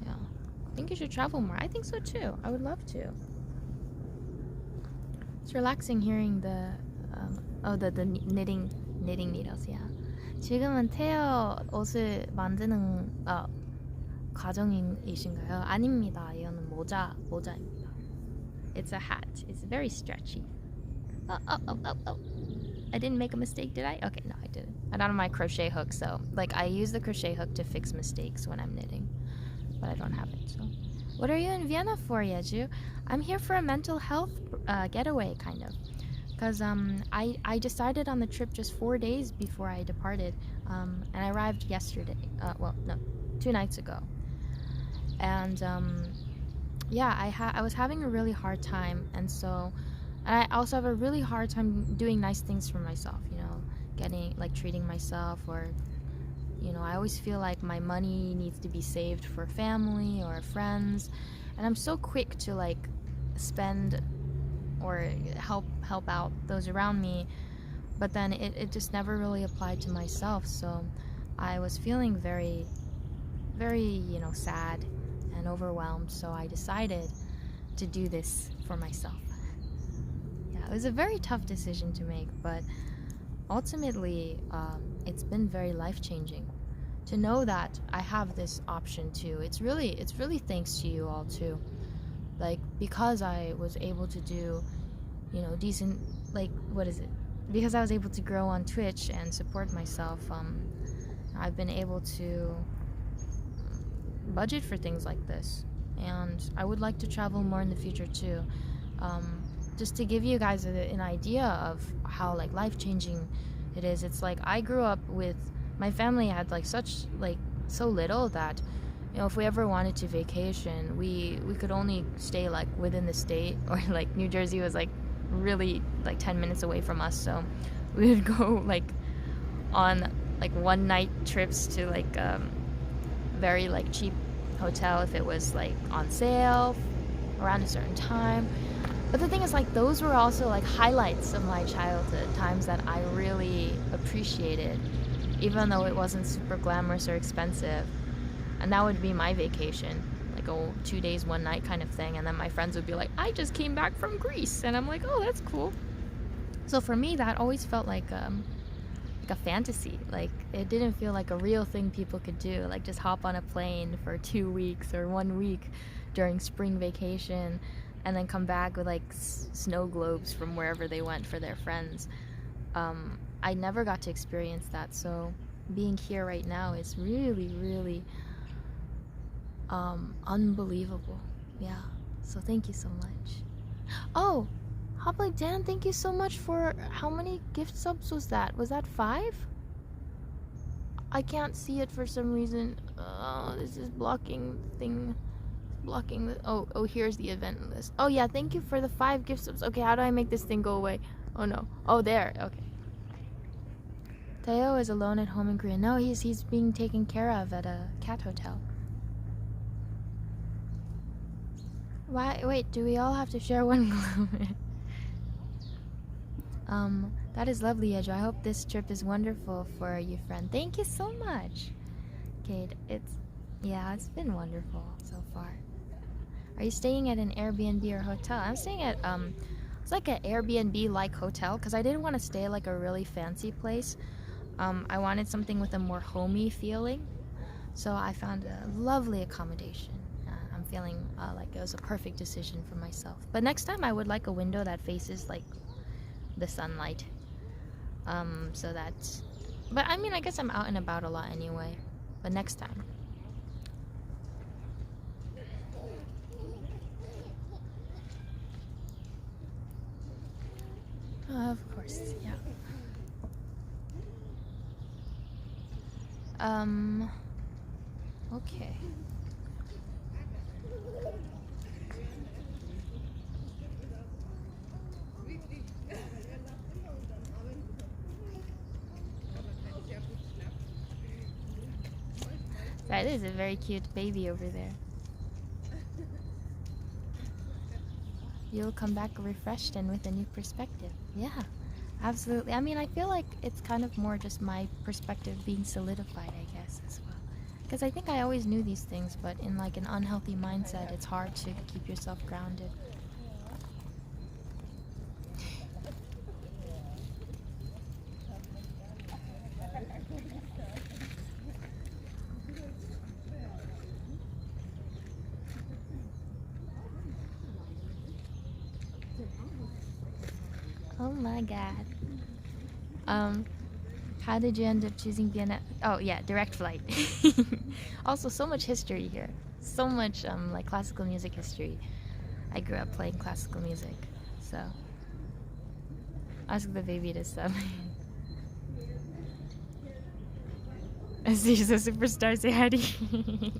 yeah. I think you should travel more. I think so too. I would love to. It's relaxing hearing the knitting needles, yeah. 지금은 테어 옷을 만드는 과정이신가요? 아닙니다. 이거는 모자입니다. It's a hat. It's very stretchy. Oh. I didn't make a mistake, did I? Okay, no, I didn't. I don't have my crochet hook, so like I use the crochet hook to fix mistakes when I'm knitting, but I don't have it. So, what are you in Vienna for, Yeju? I'm here for a mental health getaway, kind of. Because I decided on the trip just 4 days before I departed, and I arrived yesterday. 2 nights ago. And yeah, I was having a really hard time, and I also have a really hard time doing nice things for myself. You know, treating myself, or you know, I always feel like my money needs to be saved for family or friends, and I'm so quick to like spend or help out those around me, but then it just never really applied to myself. So I was feeling very, very, you know, sad and overwhelmed, so I decided to do this for myself. Yeah, it was a very tough decision to make, but ultimately it's been very life-changing to know that I have this option too. It's really thanks to you all too. Like, because I was able to do, you know, decent, like, because I was able to grow on Twitch and support myself, I've been able to budget for things like this, and I would like to travel more in the future too. Just to give you guys an idea of how like life-changing it is. It's like I grew up with, my family had like so little that, you know, if we ever wanted to vacation, we could only stay like within the state, or like New Jersey was like really like 10 minutes away from us, so we would go like on like one night trips to like very like cheap hotel if it was like on sale around a certain time. But the thing is, like, those were also like highlights of my childhood, times that I really appreciated, even though it wasn't super glamorous or expensive. And that would be my vacation, like a 2 days 1 night kind of thing. And then my friends would be like, I just came back from Greece, and I'm like, oh, that's cool. So for me, that always felt like a fantasy. Like, it didn't feel like a real thing people could do, like just hop on a plane for 2 weeks or 1 week during spring vacation and then come back with like snow globes from wherever they went for their friends. I never got to experience that, so being here right now is really, really unbelievable. Yeah, so thank you so much. Oh, Hop Like Dan, thank you so much for, how many gift subs was that? Was that 5? I can't see it for some reason. This is blocking thing. Blocking the, oh, here's the event list. Oh yeah, thank you for the 5 gift subs. Okay, how do I make this thing go away? Oh no. Oh, there. Okay. Teo is alone at home in Korea. No, he's being taken care of at a cat hotel. Why? Wait, do we all have to share one globe? That is lovely, Yejo. I hope this trip is wonderful for you, friend. Thank you so much. Kate, it's been wonderful so far. Are you staying at an Airbnb or hotel? I'm staying at it's like an Airbnb-like hotel because I didn't want to stay at like a really fancy place. I wanted something with a more homey feeling, so I found a lovely accommodation. I'm feeling like it was a perfect decision for myself. But next time I would like a window that faces like the sunlight. So that's. But I mean, I guess I'm out and about a lot anyway. But next time. Of course, yeah. Okay. That is a very cute baby over there. You'll come back refreshed and with a new perspective. Yeah, absolutely. I mean, I feel like it's kind of more just my perspective being solidified, I guess, as well. Because I think I always knew these things, but in like an unhealthy mindset, it's hard to keep yourself grounded. Oh my god. How did you end up choosing Vienna? Oh yeah, direct flight. Also, so much history here. So much like classical music history. I grew up playing classical music, so ask the baby to sub. She's a superstar. Say hi to you.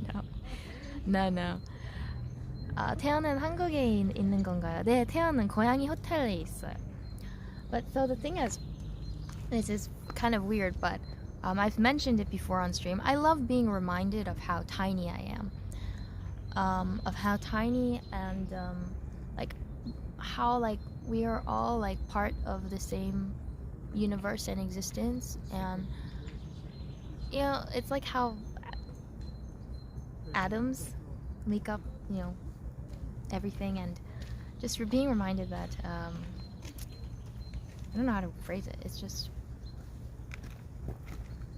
No. 태연은 한국에 있는 건가요? 네, 태연은 고향이 호텔에 있어요. But so the thing is, this is kind of weird, but I've mentioned it before on stream. I love being reminded of how tiny I am. Of how tiny and like how like we are all like part of the same universe and existence, and you know, it's like how atoms make up, you know, everything, and just being reminded that I don't know how to phrase it. It's just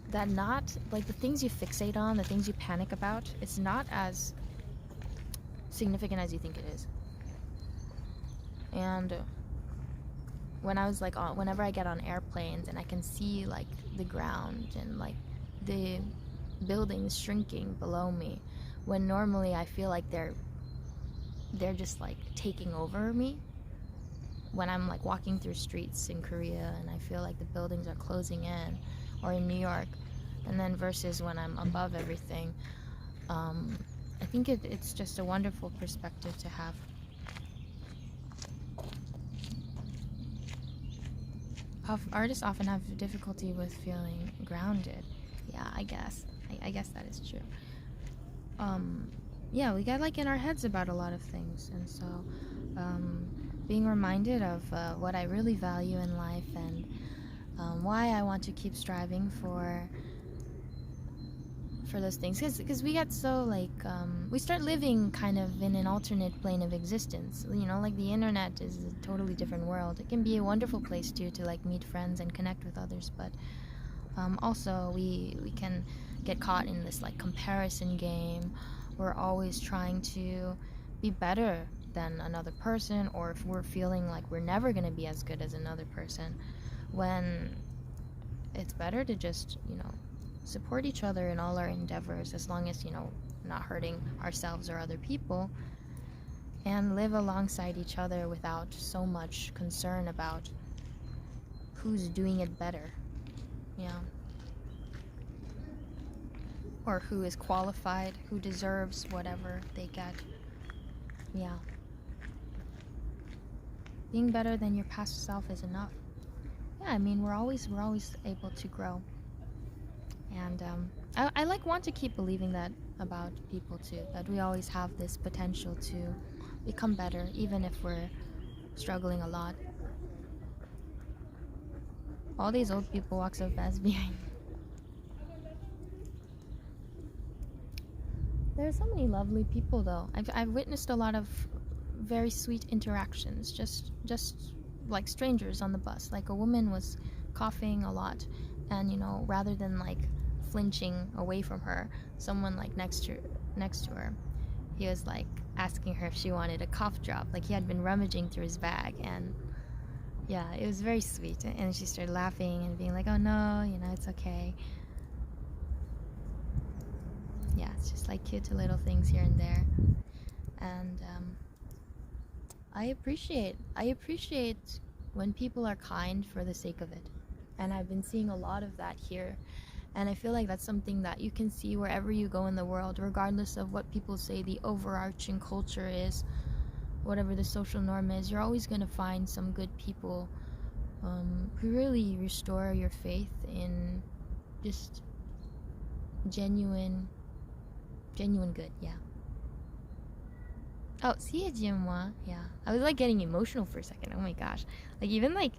that not like the things you fixate on, the things you panic about, it's not as significant as you think it is. And when I was like whenever I get on airplanes and I can see like the ground and like the buildings shrinking below me, when normally I feel like they're just like taking over me. When I'm like walking through streets in Korea and I feel like the buildings are closing in, or in New York, and then versus when I'm above everything, I think it's just a wonderful perspective to have. artists often have difficulty with feeling grounded. Yeah, I guess. I guess that is true. Yeah, we get like in our heads about a lot of things, and so being reminded of what I really value in life and why I want to keep striving for those things, because we get so like we start living kind of in an alternate plane of existence, you know, like the internet is a totally different world. It can be a wonderful place too to like meet friends and connect with others, but also we can get caught in this like comparison game. We're always trying to be better than another person, or if we're feeling like we're never going to be as good as another person, when it's better to just, you know, support each other in all our endeavors, as long as, you know, not hurting ourselves or other people, and live alongside each other without so much concern about who's doing it better, yeah, or who is qualified, who deserves whatever they get. Yeah, being better than your past self is enough. Yeah, I mean, we're always able to grow, and I like want to keep believing that about people too, that we always have this potential to become better, even if we're struggling a lot. All these old people walk so fast behind. There are so many lovely people though. I've witnessed a lot of very sweet interactions, just like strangers on the bus. Like a woman was coughing a lot, and you know, rather than like flinching away from her, someone like next to her, he was like asking her if she wanted a cough drop. Like he had been rummaging through his bag, and yeah, it was very sweet. And she started laughing and being like, "Oh no, you know, it's okay." Yeah, it's just like cute little things here and there, and I appreciate when people are kind for the sake of it, and I've been seeing a lot of that here, and I feel like that's something that you can see wherever you go in the world, regardless of what people say the overarching culture is, whatever the social norm is. You're always going to find some good people who really restore your faith in just genuine good. Yeah. Oh, see you, moi. Yeah. I was like getting emotional for a second. Oh my gosh. Like even like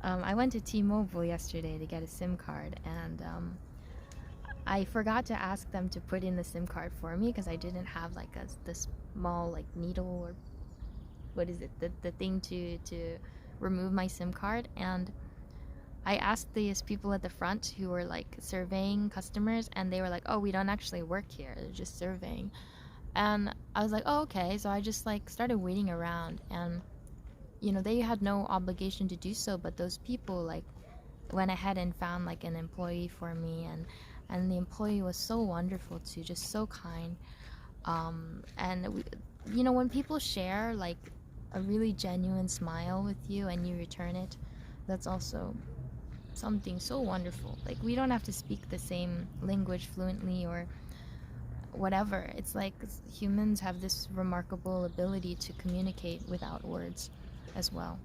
I went to T-Mobile yesterday to get a SIM card, and I forgot to ask them to put in the SIM card for me because I didn't have like the small like needle, or what is it, the thing to remove my SIM card. And I asked these people at the front who were like surveying customers, and they were like, "Oh, we don't actually work here. They're just surveying." And I was like, "Oh, okay." So I just like started waiting around, and you know, they had no obligation to do so, but those people like went ahead and found like an employee for me, and the employee was so wonderful too, just so kind. And we, you know, when people share like a really genuine smile with you and you return it, that's also something so wonderful. Like we don't have to speak the same language fluently or whatever. It's like humans have this remarkable ability to communicate without words as well,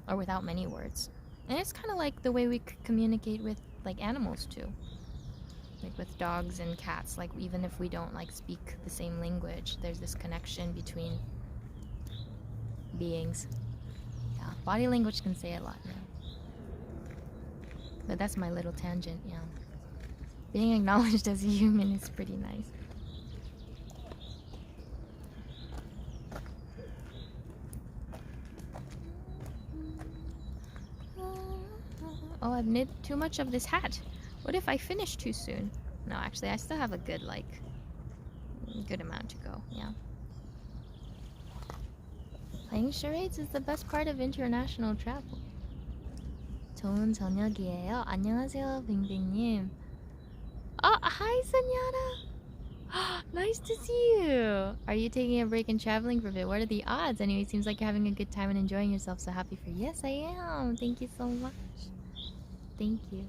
or without many words. And it's kind of like the way we communicate with like animals too, like with dogs and cats. Like even if we don't like speak the same language, there's this connection between beings. Yeah, body language can say a lot. Yeah. But that's my little tangent. Yeah, being acknowledged as a human is pretty nice. Oh, I've knit too much of this hat. What if I finish too soon? No, actually, I still have a good amount to go. Yeah. Playing charades is the best part of international travel. 좋은 저녁이에요. 안녕하세요, 빙빙님. Oh, hi, Sanyata. Nice to see you. Are you taking a break and traveling for a bit? What are the odds? Anyway, it seems like you're having a good time and enjoying yourself. So happy for you. Yes, I am. Thank you so much. Thank you.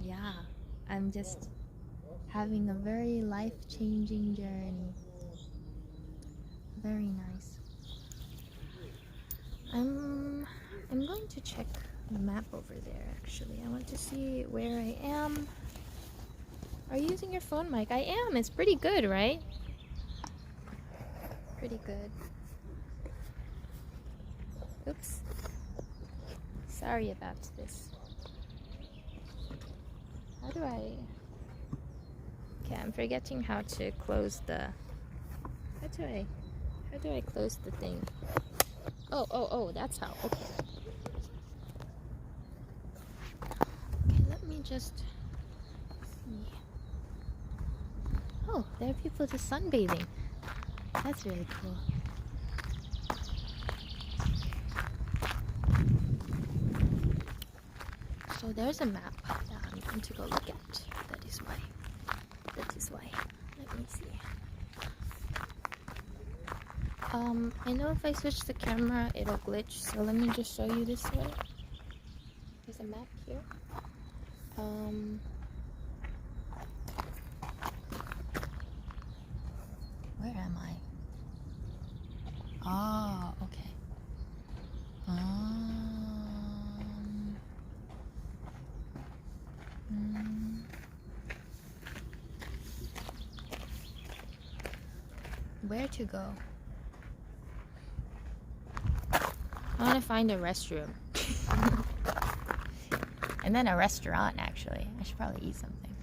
Yeah, I'm just having a very life-changing journey. Very nice. I'm going to check the map over there actually. I want to see where I am. Are you using your phone mic? I am. It's pretty good, right? Pretty good. Oops. Sorry about this. How do I... Okay, I'm forgetting how to close the... How do I close the thing? Oh, that's how. Okay. Okay, let me just see. Oh, there are people just sunbathing. That's really cool. So there's a map that I'm going to go look at. That is why. Let me see. I know if I switch the camera, it'll glitch. So let me just show you this way. There's a map here. Where am I? Oh, okay. Where to go? I want to find a restroom. And then a restaurant, actually. I should probably eat something.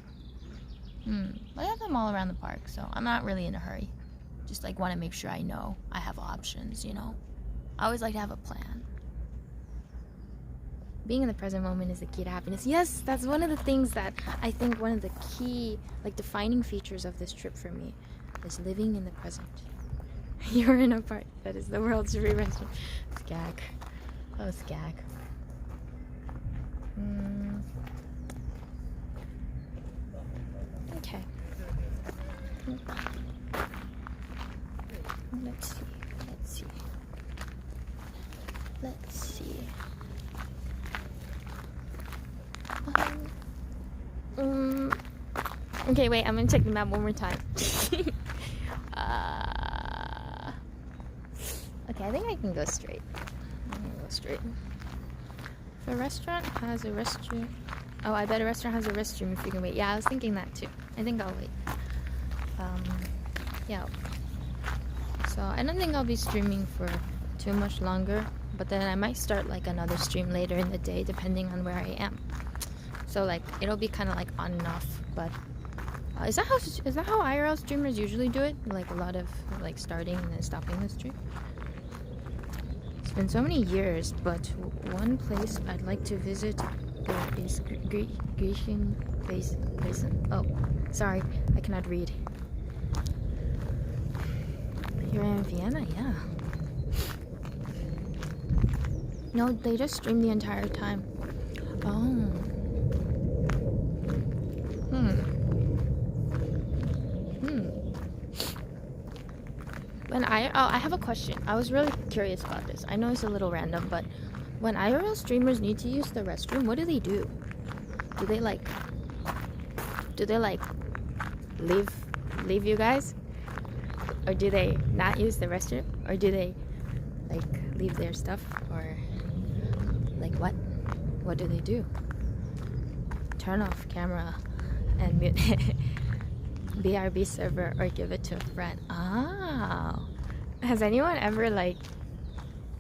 But I have them all around the park, so I'm not really in a hurry. Just like want to make sure I know I have options, you know? I always like to have a plan. Being in the present moment is the key to happiness. Yes, that's one of the things that I think one of the key, like defining features of this trip for me is living in the present. You're in a park that is the world's free restaurant. Skag. Oh, skag. Okay. Let's see. Okay, wait, I'm gonna check the map one more time. Okay, I think I can go straight. I'm gonna go straight. If a restaurant has a restroom... Oh, I bet a restaurant has a restroom if you can wait. Yeah, I was thinking that too. I think I'll wait. Yeah. So, I don't think I'll be streaming for too much longer. But then I might start like another stream later in the day depending on where I am. So like, it'll be kind of like on and off. But is that how IRL streamers usually do it? Like a lot of like starting and then stopping the stream? It's been so many years, but one place I'd like to visit is Grecian Basin. Oh, sorry, I cannot read. You're in Vienna, yeah. No, they just stream the entire time. Oh. When I have a question. I was really curious about this. I know it's a little random, but when IRL streamers need to use the restroom, what do they do? Do they like leave you guys? Or do they not use the restroom? Or do they like leave their stuff? Or like what? What do they do? Turn off camera and mute BRB server or give it to a friend. Oh. Has anyone ever like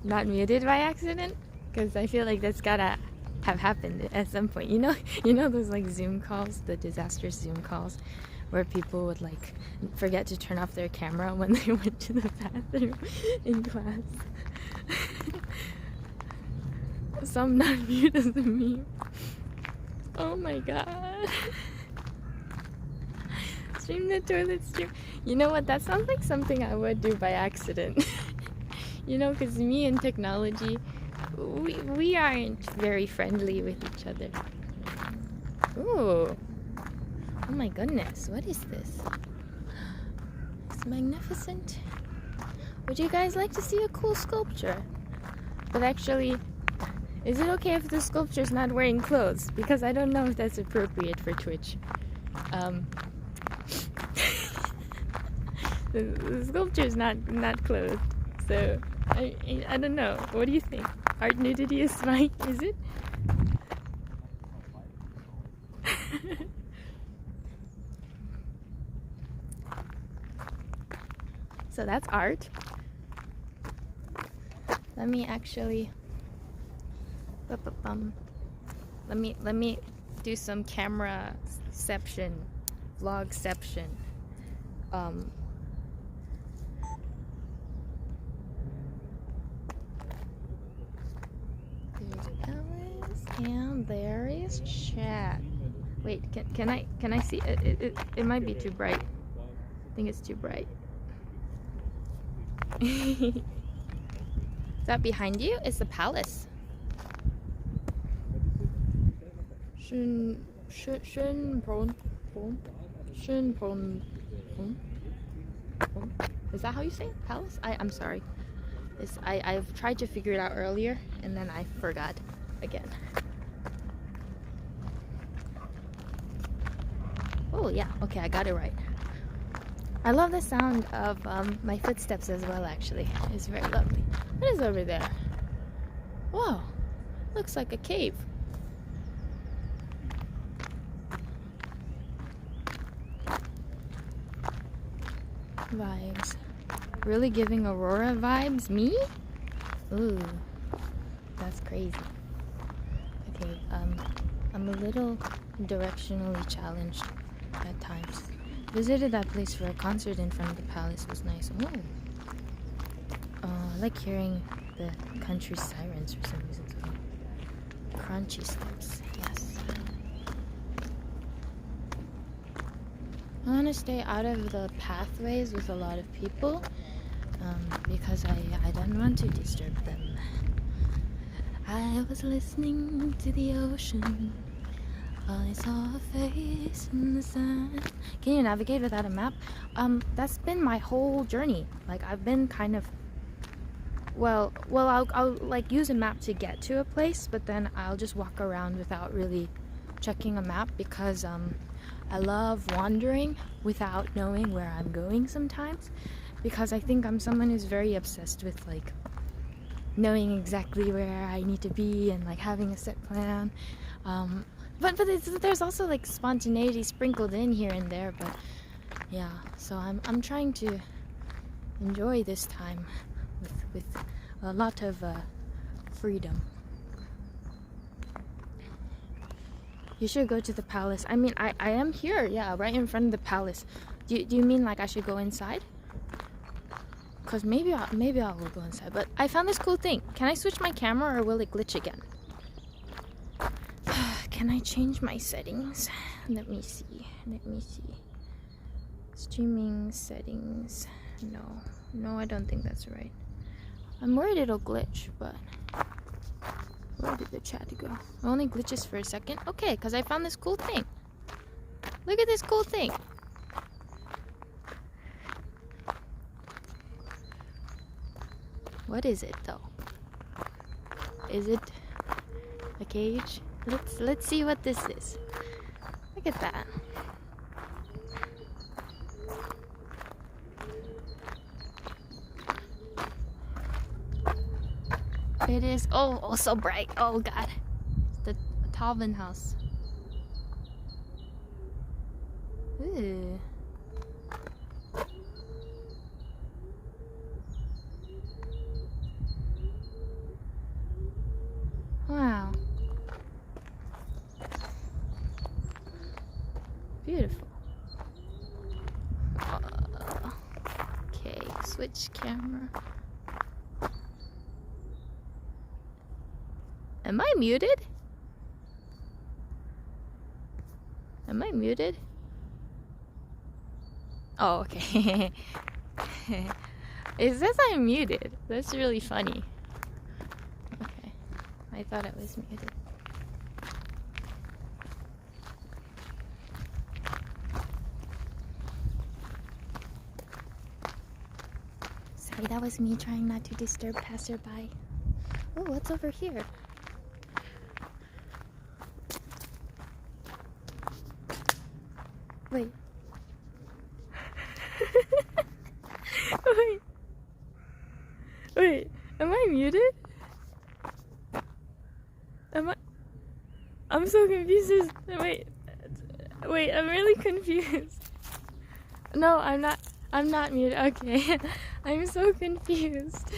not muted by accident? Because I feel like that's gotta have happened at some point. You know those like Zoom calls, the disastrous Zoom calls, where people would like forget to turn off their camera when they went to the bathroom in class. Some not mute as a meme. Oh my god. Stream the toilet stream. You know what? That sounds like something I would do by accident. You know, because me and technology, we aren't very friendly with each other. Ooh. Oh my goodness. What is this? It's magnificent. Would you guys like to see a cool sculpture? But actually, is it okay if the sculpture's not wearing clothes? Because I don't know if that's appropriate for Twitch. The sculpture's not clothed, so I don't know. What do you think? Art nudity is fine, is it? So that's art. Let me actually let me do some cameraception, vlogception. There's Alice and there is chat. Wait, can I see it? It might be too bright. I think it's too bright. Is that behind you? It's the palace. Is that how you say it? Palace? I'm sorry. I've tried to figure it out earlier and then I forgot again. Oh yeah, okay, I got it right. I love the sound of my footsteps as well, actually. It's very lovely. What is over there? Wow, looks like a cave. Vibes. Really giving Aurora vibes? Me? Ooh, that's crazy. Okay, I'm a little directionally challenged at times. Visited that place for a concert in front of the palace. Was nice. Oh, I like hearing the country sirens for some reason. So crunchy steps. Yes. I want to stay out of the pathways with a lot of people because I don't want to disturb them. I was listening to the ocean. I saw a face in the sand. Can you navigate without a map? That's been my whole journey. Like I've been kind of I'll like use a map to get to a place, but then I'll just walk around without really checking a map because I love wandering without knowing where I'm going sometimes, because I think I'm someone who's very obsessed with like knowing exactly where I need to be and like having a set plan. But there's also like spontaneity sprinkled in here and there. But yeah, so I'm trying to enjoy this time with a lot of freedom. You should go to the palace. I mean, I am here, yeah, right in front of the palace. Do you mean like I should go inside? Cause maybe I will go inside. But I found this cool thing. Can I switch my camera or will it glitch again? Can I change my settings? Let me see. Streaming settings. No, I don't think that's right. I'm worried it'll glitch, but where did the chat go? It only glitches for a second. Okay, because I found this cool thing. Look at this cool thing. What is it though? Is it a cage? Let's see what this is. Look at that. It is oh so bright. Oh god. The Talvin house. Ooh. Wow. Beautiful. Okay, switch camera. Am I muted? Am I muted? Oh, okay. It says I'm muted. That's really funny. Okay. I thought it was muted. Sorry, that was me trying not to disturb passerby. Oh, what's over here? Wait. Wait. muted? I'm so confused. Wait, I'm really confused. No, I'm not muted. Okay. I'm so confused.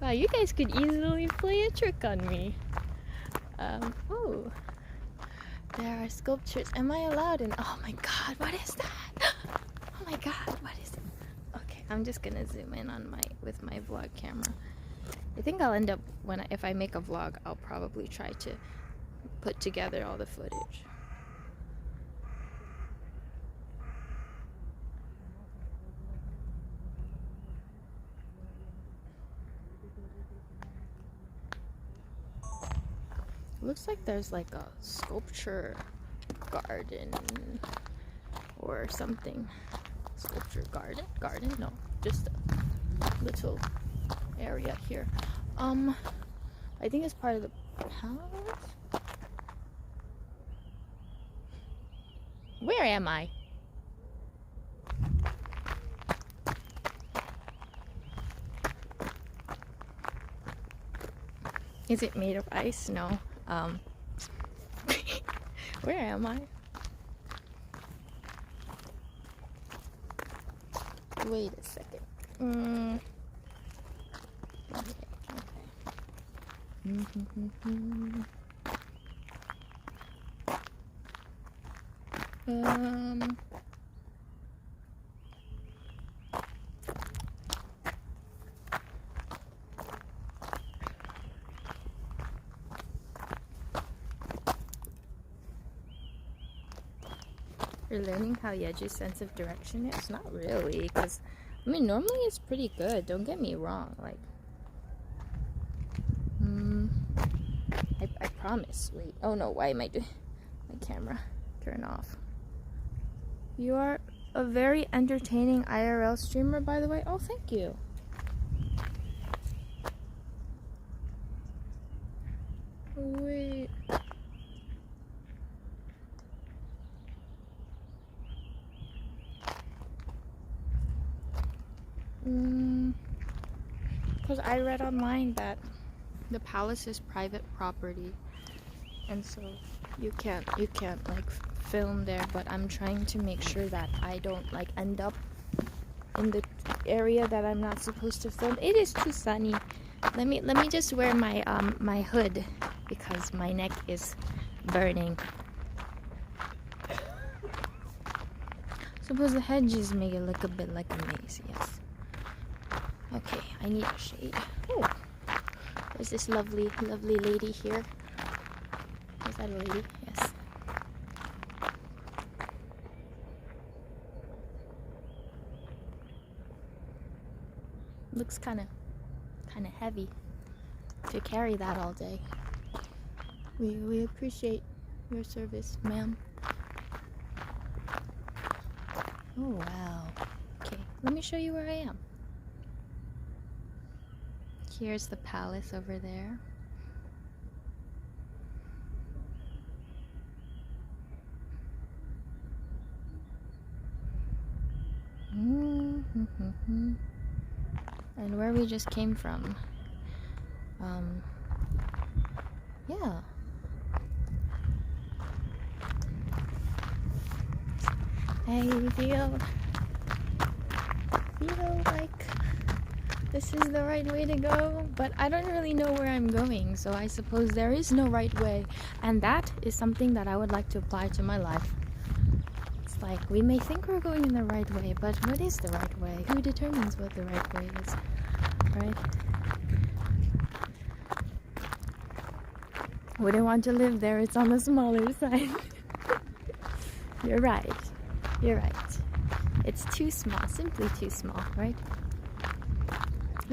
Wow, you guys could easily play a trick on me. Oh. There are sculptures. Am I allowed in? Oh my god, what is that? Oh my god, what is it? Okay, I'm just gonna zoom in on with my vlog camera. I think I'll end up if I make a vlog, I'll probably try to put together all the footage. Looks like there's like a sculpture garden or something. Sculpture garden? Garden? No, just a little area here. I think it's part of the house. Where am I? Is it made of ice? No. Where am I? Wait a second. You're learning how Yeju's sense of direction is? Not really, because I mean normally it's pretty good, don't get me wrong, like I promise. Wait, oh no, why am I doing my camera? Turn off. You are a very entertaining IRL streamer, by the way. Oh, thank you. Wait. Because I read online that the palace is private property, and so you can't like film there. But I'm trying to make sure that I don't like end up in the area that I'm not supposed to film. It is too sunny. Let me just wear my my hood because my neck is burning. Suppose the hedges make it look a bit like a maze. Yes. Okay, I need a shade. Oh, there's this lovely lady here. Is that a lady? Yes. Looks kind of heavy to carry that all day. We appreciate your service, ma'am. Oh wow. Okay, let me show you where I am. Here's the palace over there. And where we just came from. Yeah. I feel like this is the right way to go, but I don't really know where I'm going, so I suppose there is no right way, and that is something that I would like to apply to my life. It's like, we may think we're going in the right way, but what is the right way? Who determines what the right way is, right? Wouldn't want to live there, it's on the smaller side. You're right. You're right. It's too small, simply too small, right?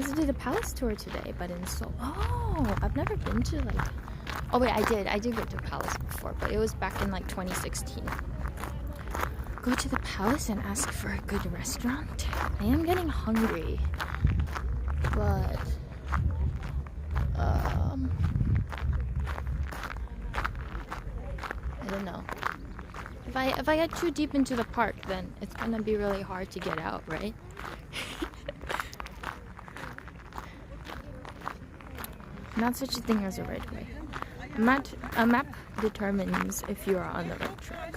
I just did a palace tour today, but in Seoul. Oh, I've never been to like... Oh wait, I did go to a palace before, but it was back in like 2016. Go to the palace and ask for a good restaurant? I am getting hungry. But... I don't know. If I get too deep into the park, then it's gonna be really hard to get out, right? Not such a thing as a right way. A map determines if you are on the right track.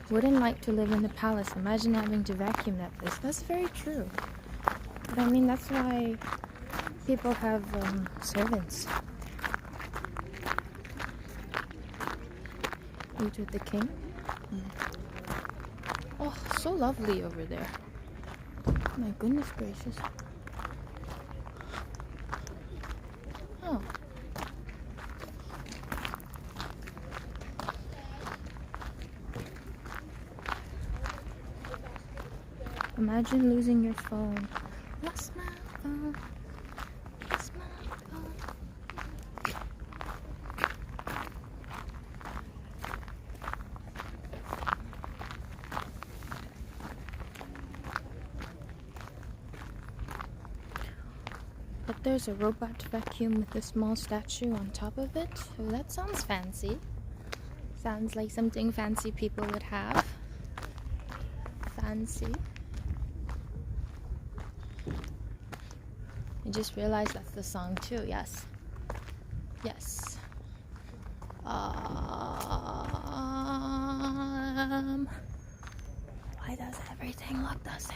Wouldn't like to live in the palace. Imagine having to vacuum that place. That's very true. But I mean, that's why people have servants. Eat with the king. Oh, so lovely over there. My goodness gracious. Oh. Imagine losing your phone. Lost my phone. Lost my phone. But there's a robot vacuum with a small statue on top of it. Oh, that sounds fancy. Sounds like something fancy people would have. Fancy. I just realized that's the song too. Yes. Yes. Why does everything look the same?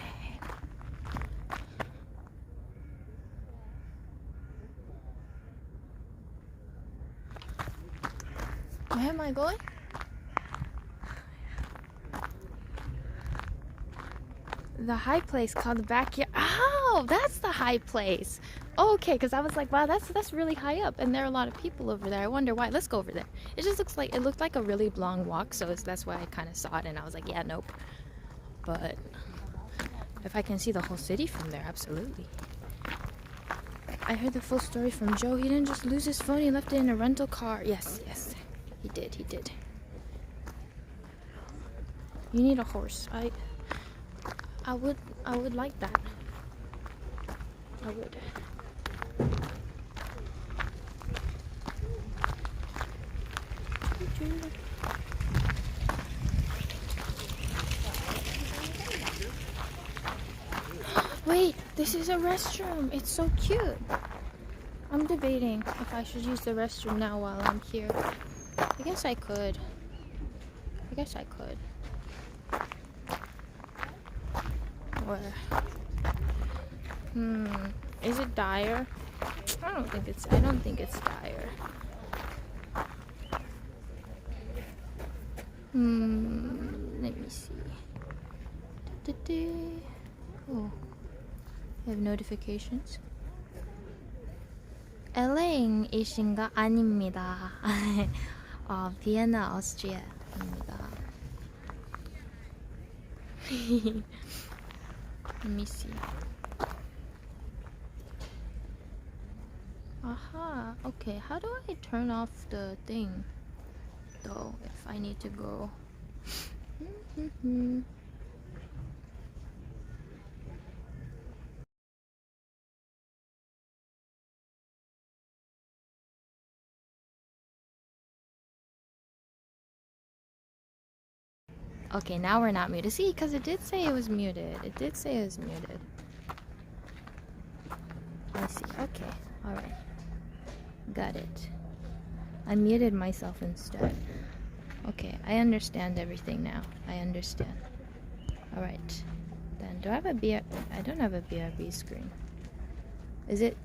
Where am I going? The high place called the backyard. Oh, that's the high place. Okay, because I was like, wow, that's really high up, and there are a lot of people over there. I wonder why. Let's go over there. It just looks like it looked like a really long walk, so that's why I kind of saw it, and I was like, yeah, nope. But if I can see the whole city from there, absolutely. I heard the full story from Joe. He didn't just lose his phone; he left it in a rental car. Yes, he did. He did. You need a horse. I would like that. I would. Wait, this is a restroom. It's so cute. I'm debating if I should use the restroom now while I'm here. I guess I could. Or, is it dire? I don't think it's dire. Let me see. Oh, I have notifications. LA이신가? 아닙니다. vienna, Austria입니다. Let me see. Aha, okay. How do I turn off the thing, though, if I need to go? Okay, now we're not muted. See, because it did say it was muted. I see. Okay, alright. Got it. I muted myself instead. Okay, I understand everything now. I understand. Alright. Then, do I have a I don't have a BRB screen. Is it?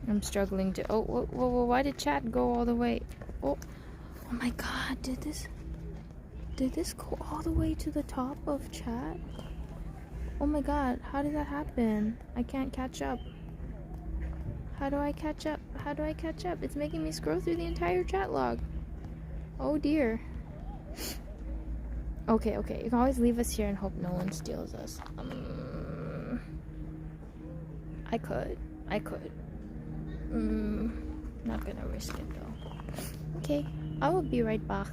I'm struggling to. Oh, whoa, why did chat go all the way? Oh my god, did this go all the way to the top of chat? Oh my god, how did that happen? I can't catch up. How do I catch up? It's making me scroll through the entire chat log. Oh dear. Okay, you can always leave us here and hope no one steals us. I could. Not gonna risk it though. Okay, I will be right back.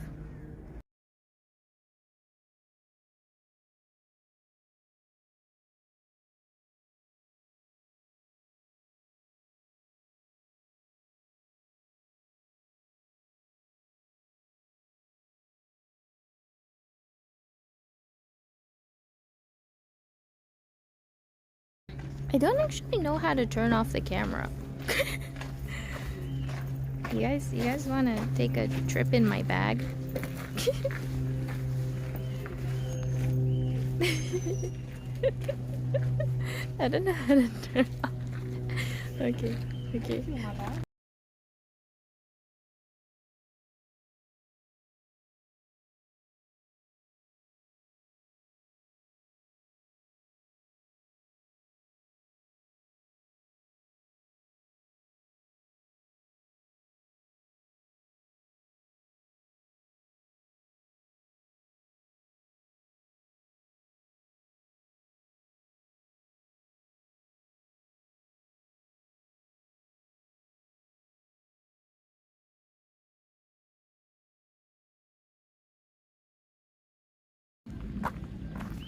I don't actually know how to turn off the camera. You guys want to take a trip in my bag? I don't know how to turn off. Okay.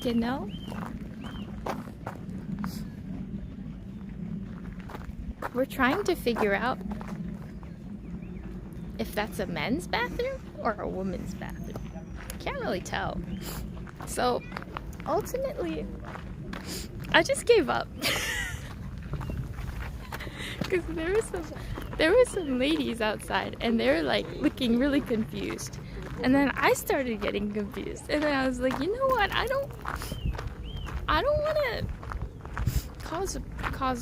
You know? We're trying to figure out if that's a men's bathroom or a woman's bathroom. Can't really tell. So ultimately, I just gave up. Because there were some ladies outside and they were like looking really confused. And then I started getting confused. And then I was like, you know what? I don't want to cause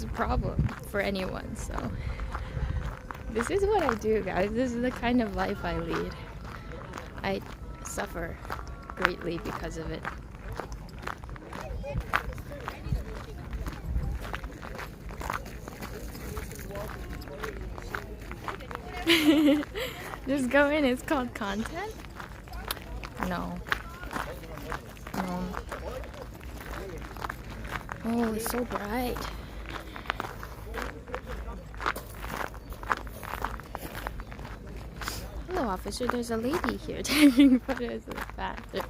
a problem for anyone. So this is what I do, guys. This is the kind of life I lead. I suffer greatly because of it. Just go in. It's called content? No. Oh, it's so bright. Hello, officer. There's a lady here taking photos of the bathroom.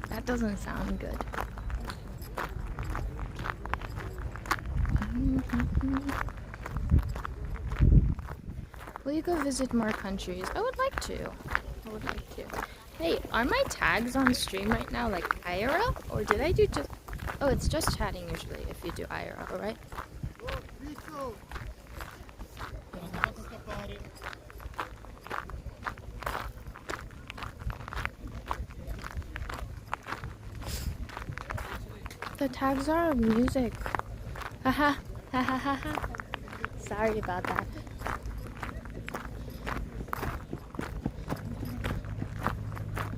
That doesn't sound good. Will you go visit more countries? I would like to. Hey, are my tags on stream right now like IRL? Or did I do just... Oh, it's just chatting usually if you do IRL, right? The tags are music. Haha. Sorry about that.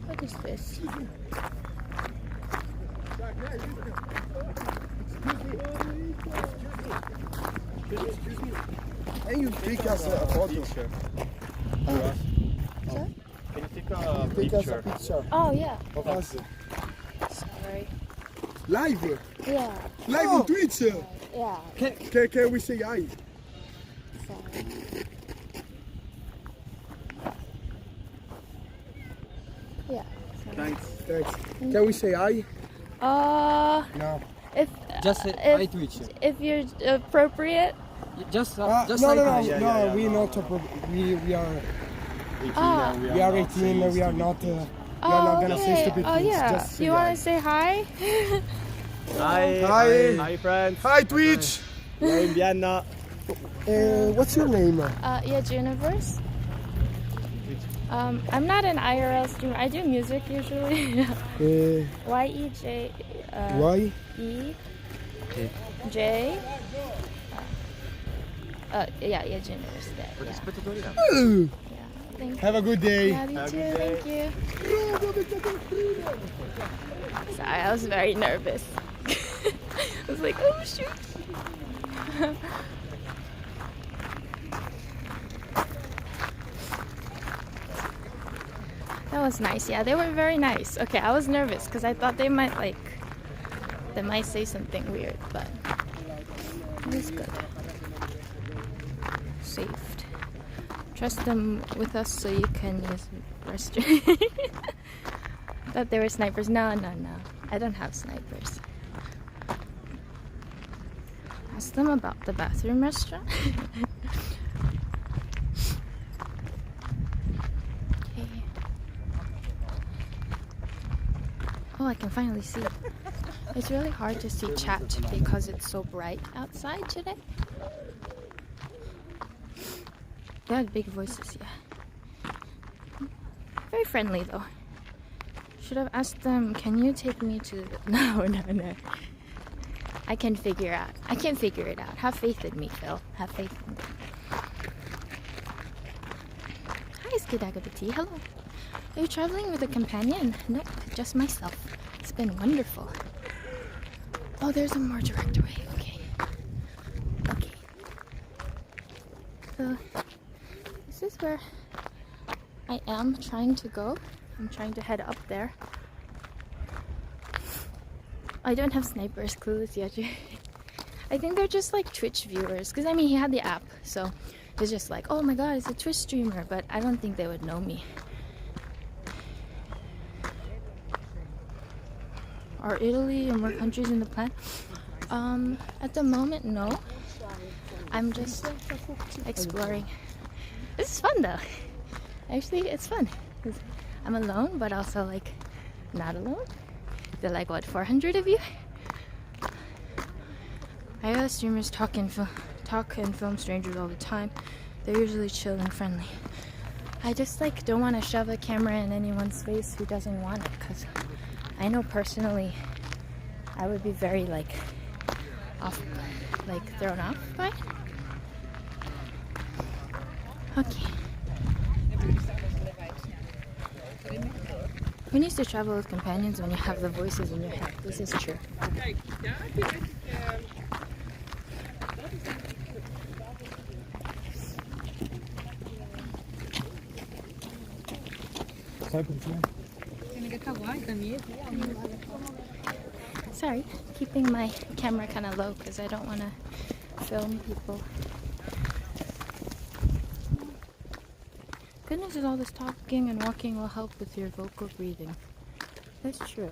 What is this? Can you take us a photo? Oh. Can you take Take a us a picture? picture Oh, yeah. of us. Sorry. Live? Yeah. Live on Twitch? Yeah. Can we say hi? Sorry. Yeah. Thanks. Can we say hi? No. If Just if, I Twitch. if you're appropriate. Just No, I no, Twitch. no, we're not. We are 18. We are not. We are not gonna say stupid Oh things. yeah. Just say You want hi. to say hi? Hi. Hi friends. Hi Twitch. We're in Vienna. What's your name? Yejuniverse. I'm not an IRL streamer. I do music usually. YEJ. Why? EJ. Yeah, Yejuniverse. Yeah. Oh, Thank you. have a good day. Yeah, you too. Thank you. Sorry, I was very nervous. I was like, oh shoot. That was nice. Yeah, they were very nice. Okay, I was nervous because I thought they might say something weird, but it was good. Saved. Trust them with us so you can use restroom. Thought they were snipers. No. I don't have snipers. Ask them about the bathroom restaurant. Okay. Oh, I can finally see. It's really hard to see chat because it's so bright outside today. They had big voices, yeah. Very friendly though. Should have asked them, can you take me to the... No. I can figure it out. Have faith in me, Phil. Have faith in me. Hi, Skidagabati. Hello. Are you traveling with a companion? Nope, just myself. It's been wonderful. Oh, there's a more direct way. Okay. So, this is where I am trying to go. I'm trying to head up there. I don't have snipers clues yet. I think they're just like Twitch viewers. Because I mean, he had the app. So it's just like, oh my god, it's a Twitch streamer. But I don't think they would know me. Are Italy and more countries in the plan? At the moment, no. I'm just exploring. This is fun though. Actually, it's fun. I'm alone, but also like not alone. They're like, what, 400 of you? I know streamers talk and film strangers all the time. They're usually chill and friendly. I just like don't want to shove a camera in anyone's face who doesn't want it, because I know personally I would be very like thrown off by it. Okay. Who needs to travel with companions when you have the voices in your head? This is true. Sorry, keeping my camera kind of low because I don't want to film people. Good news is all this talking and walking will help with your vocal breathing. That's true.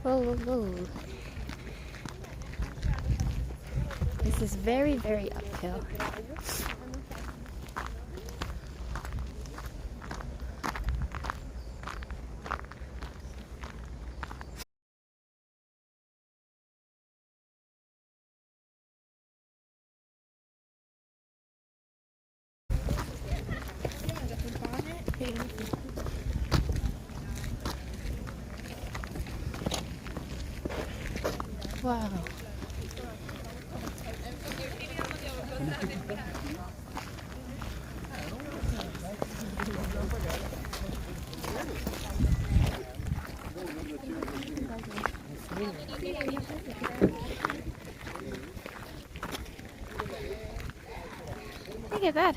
Whoa. This is very, very uphill. Wow. Look at that.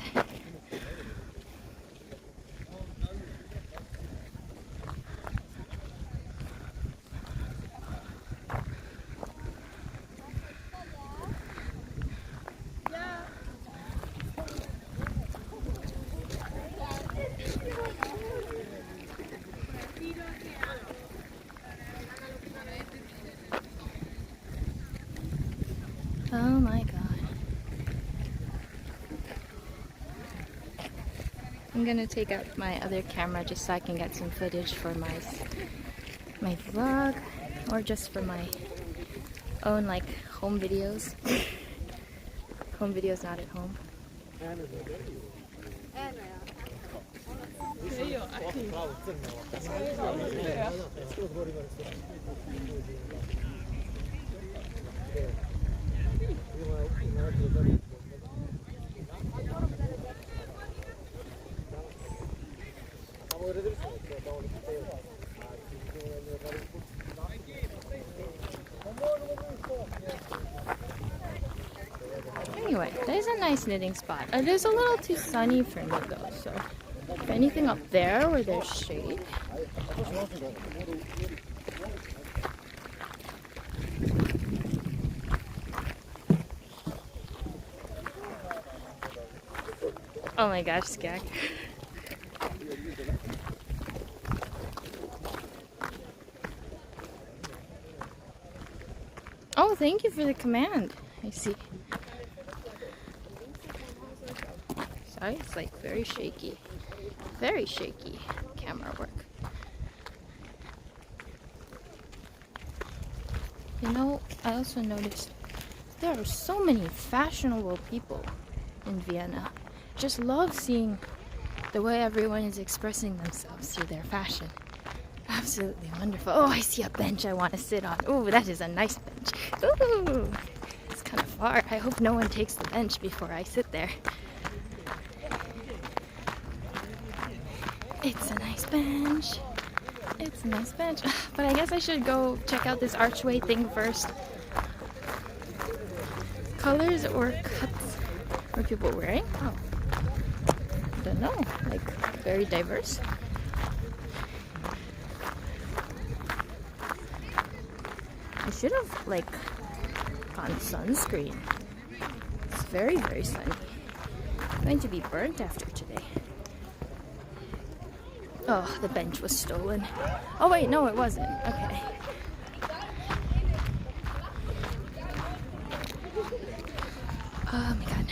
Oh my god. I'm gonna take out my other camera just so I can get some footage for my vlog, or just for my own like home videos. Home videos not at home. Anyway, there's a nice knitting spot. It is a little too sunny for me though, so if anything up there where there's shade. Oh my gosh, Skag. Oh, thank you for the command. I see. Sorry, it's like very shaky. Very shaky camera work. You know, I also noticed there are so many fashionable people in Vienna. Just love seeing the way everyone is expressing themselves through their fashion. Absolutely wonderful. Oh, I see a bench I want to sit on. Oh, that is a nice bench. Ooh, it's kind of far. I hope no one takes the bench before I sit there. It's a nice bench. It's a nice bench. But I guess I should go check out this archway thing first. Colors or cuts are people wearing? Oh, I don't know. Like, very diverse. I should have, like, gotten sunscreen. It's very, very sunny. I'm going to be burnt after today. Oh, the bench was stolen. Oh wait, no it wasn't. Okay. Oh my god.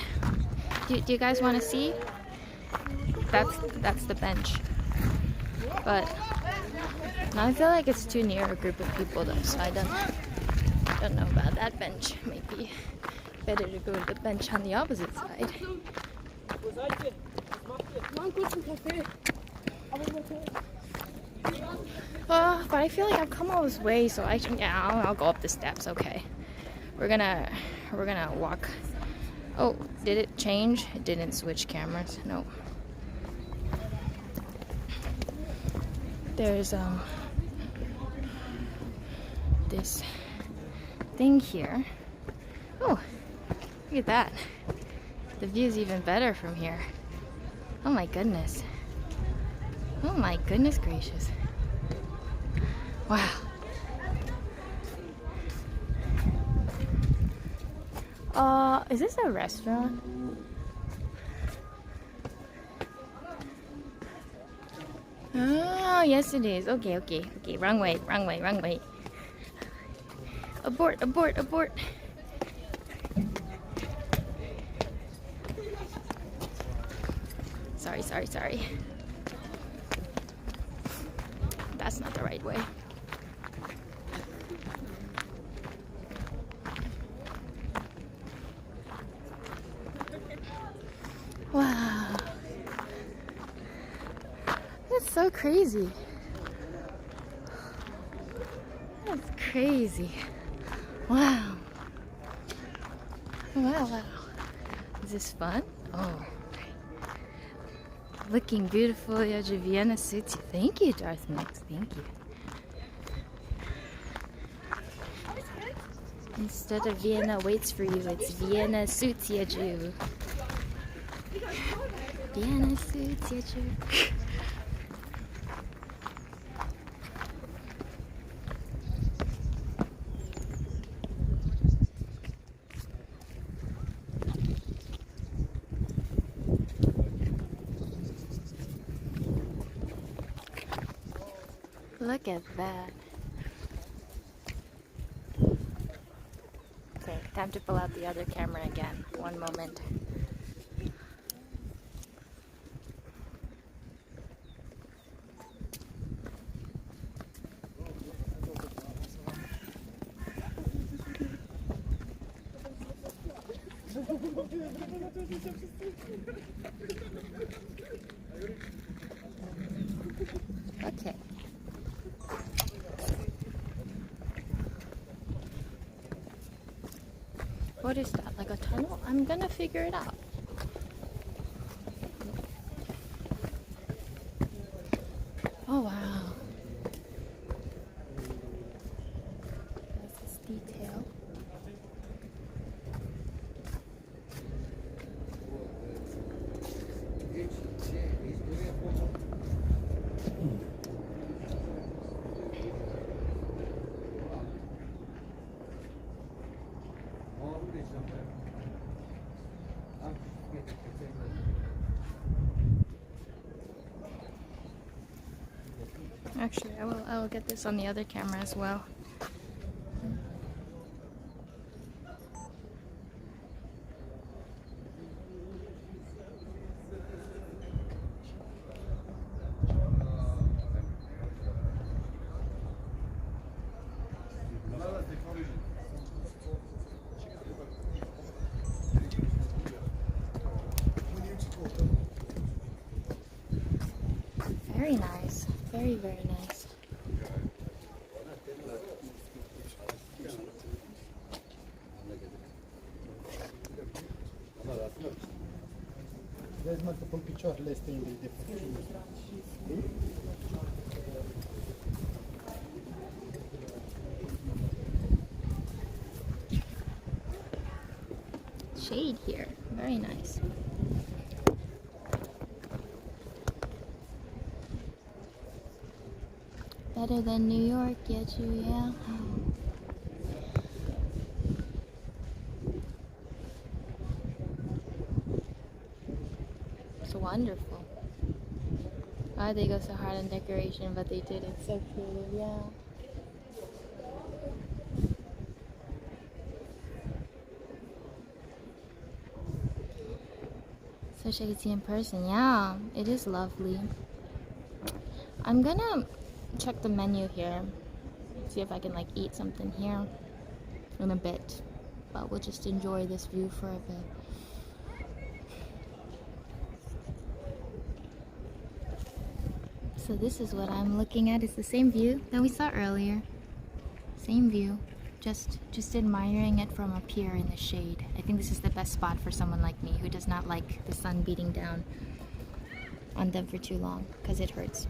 Do you guys want to see? That's the bench. But now I feel like it's too near a group of people though, so I don't know about that bench. Maybe better to go to the bench on the opposite side. But I feel like I've come all this way, so I'll go up the steps. Okay, we're gonna walk. Oh, did it change? It didn't switch cameras. No. There's this thing here. Oh, look at that. The view's even better from here. Oh my goodness. Oh my goodness gracious. Wow. Is this a restaurant? Oh, yes it is. Okay. Wrong way. Abort. Sorry. That's not the right way. Wow. That's so crazy. That's crazy. Wow. Is this fun? Oh. Looking beautiful, your Vienna suits you. Thank you, Darth Mix. Thank you. Instead of Vienna waits for you, it's Vienna suits you, Jew. Vienna suits you, Jew. Look at that. Okay, time to pull out the other camera again. One moment. Okay. What is that? Like a tunnel? I'm gonna figure it out. Oh wow. There's this detail. Actually, I will get this on the other camera as well. Very nice. Very, very nice. There's multiple pictures listing the different Shade here. Very nice. Better than New York, Yeju, yeah. It's wonderful. Why they go so hard on decoration, but they did it so creative, yeah. So I could see in person, yeah. It is lovely. I'm gonna check the menu here, see if I can like eat something here in a bit, but we'll just enjoy this view for a bit. So this is what I'm looking at. It's the same view that we saw earlier. Same view, just admiring it from up here in the shade. I think this is the best spot for someone like me who does not like the sun beating down on them for too long, because it hurts.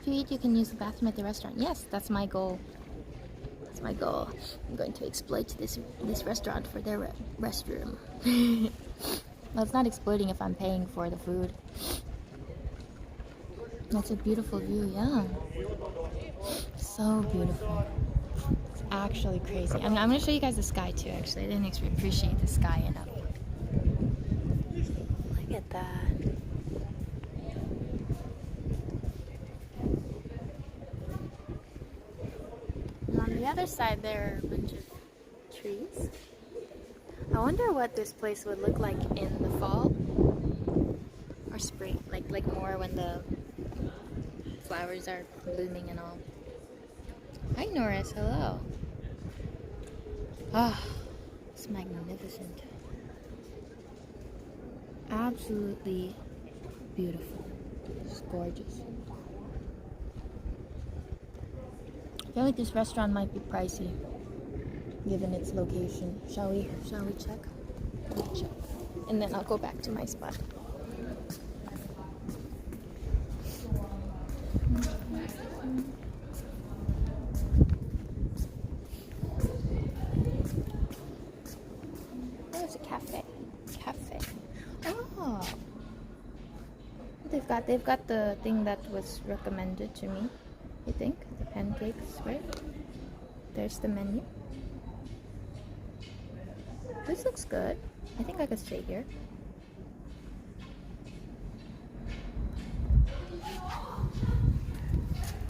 If you eat, you can use the bathroom at the restaurant. Yes, that's my goal. That's my goal. I'm going to exploit this restaurant for their restroom. Well, it's not exploiting if I'm paying for the food. That's a beautiful view, yeah. So beautiful. It's actually crazy. I'm going to show you guys the sky too, actually. I didn't appreciate the sky enough. Look at that. And on the other side, there are a bunch of trees. I wonder what this place would look like in the fall or spring, like more when the flowers are blooming and all. Hi Norris, hello. Ah, it's magnificent. Absolutely beautiful. It's gorgeous. I feel like this restaurant might be pricey given its location. Shall we check? Let me check. And then I'll go back to my spot. Oh, it's a cafe. Cafe. Oh. They've got the thing that was recommended to me, I think. The pancakes, right? There's the menu. This looks good. I think I could stay here.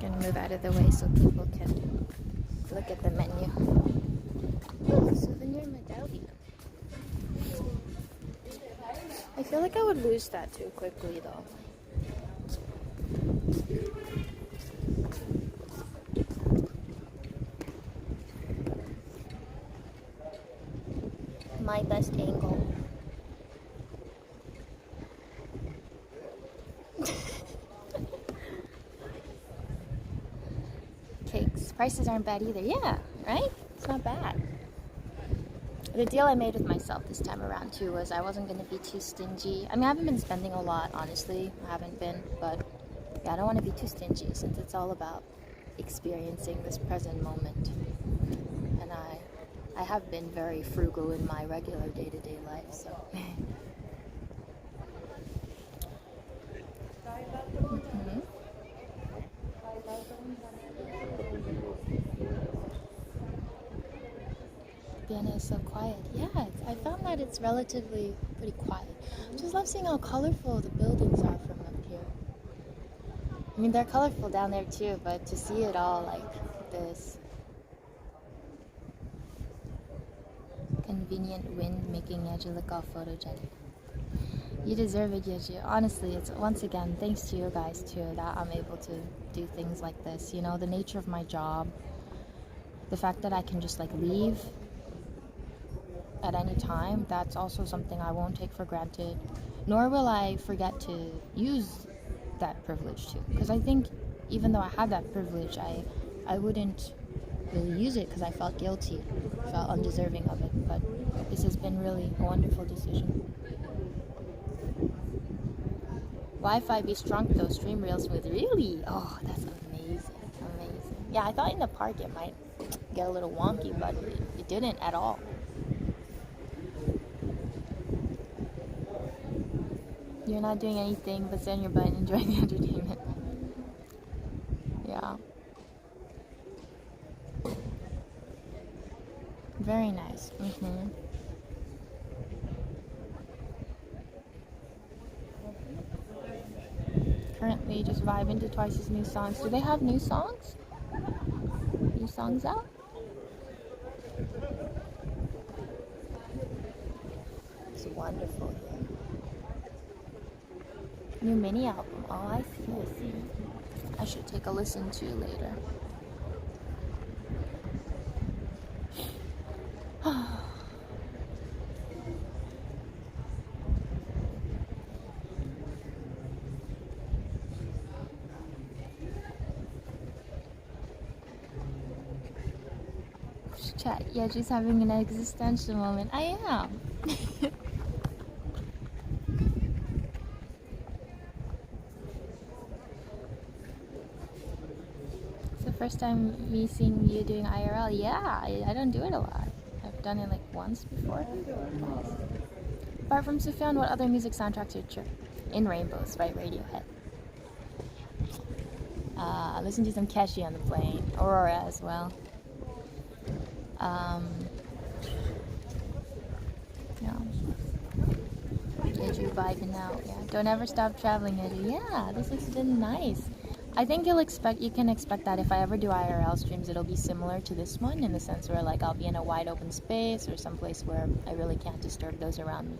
Gonna move out of the way so people can look at the menu. Oh, souvenir medallion. I feel like I would lose that too quickly though. My best angle. Cakes. Prices aren't bad either. Yeah, right? It's not bad. The deal I made with myself this time around too was I wasn't going to be too stingy. I mean, I haven't been spending a lot, honestly. I haven't been, but yeah, I don't want to be too stingy since it's all about experiencing this present moment. And I have been very frugal in my regular day-to-day life, so. Vienna is so quiet. Yeah, I found that it's relatively pretty quiet. Just love seeing how colorful the buildings are from up here. I mean, they're colorful down there too, but to see it all like this. Convenient wind making Yeju look all photogenic. You deserve it, Yeju. Honestly, it's once again thanks to you guys too that I'm able to do things like this. You know, the nature of my job, the fact that I can just like leave at any time, that's also something I won't take for granted, nor will I forget to use that privilege too. Because I think even though I had that privilege, I wouldn't really use it because I felt guilty, felt undeserving of it. But this has been really a wonderful decision. Wi-Fi be strong though, stream real smooth. Really? Oh, that's amazing. Amazing. Yeah, I thought in the park it might get a little wonky, but it didn't at all. You're not doing anything but sit on your butt and enjoy the entertainment. Yeah. Very nice. Currently just vibing to Twice's new songs. Do they have new songs? New songs out? It's wonderful here. New mini album. Oh, I see. I should take a listen to later. Chat. Yeah, she's having an existential moment. I am. It's the first time me seeing you doing IRL. Yeah, I don't do it a lot. I've done it like once before. Twice. Apart from Sufyan, what other music soundtracks are true? In Rainbows by Radiohead. Listen to some Keshi on the plane. Aurora as well. Yeah. Yeju vibing out. Yeah. Don't ever stop traveling, Yeju. Yeah, this has been nice. I think you can expect that if I ever do IRL streams, it'll be similar to this one in the sense where like I'll be in a wide open space or someplace where I really can't disturb those around me.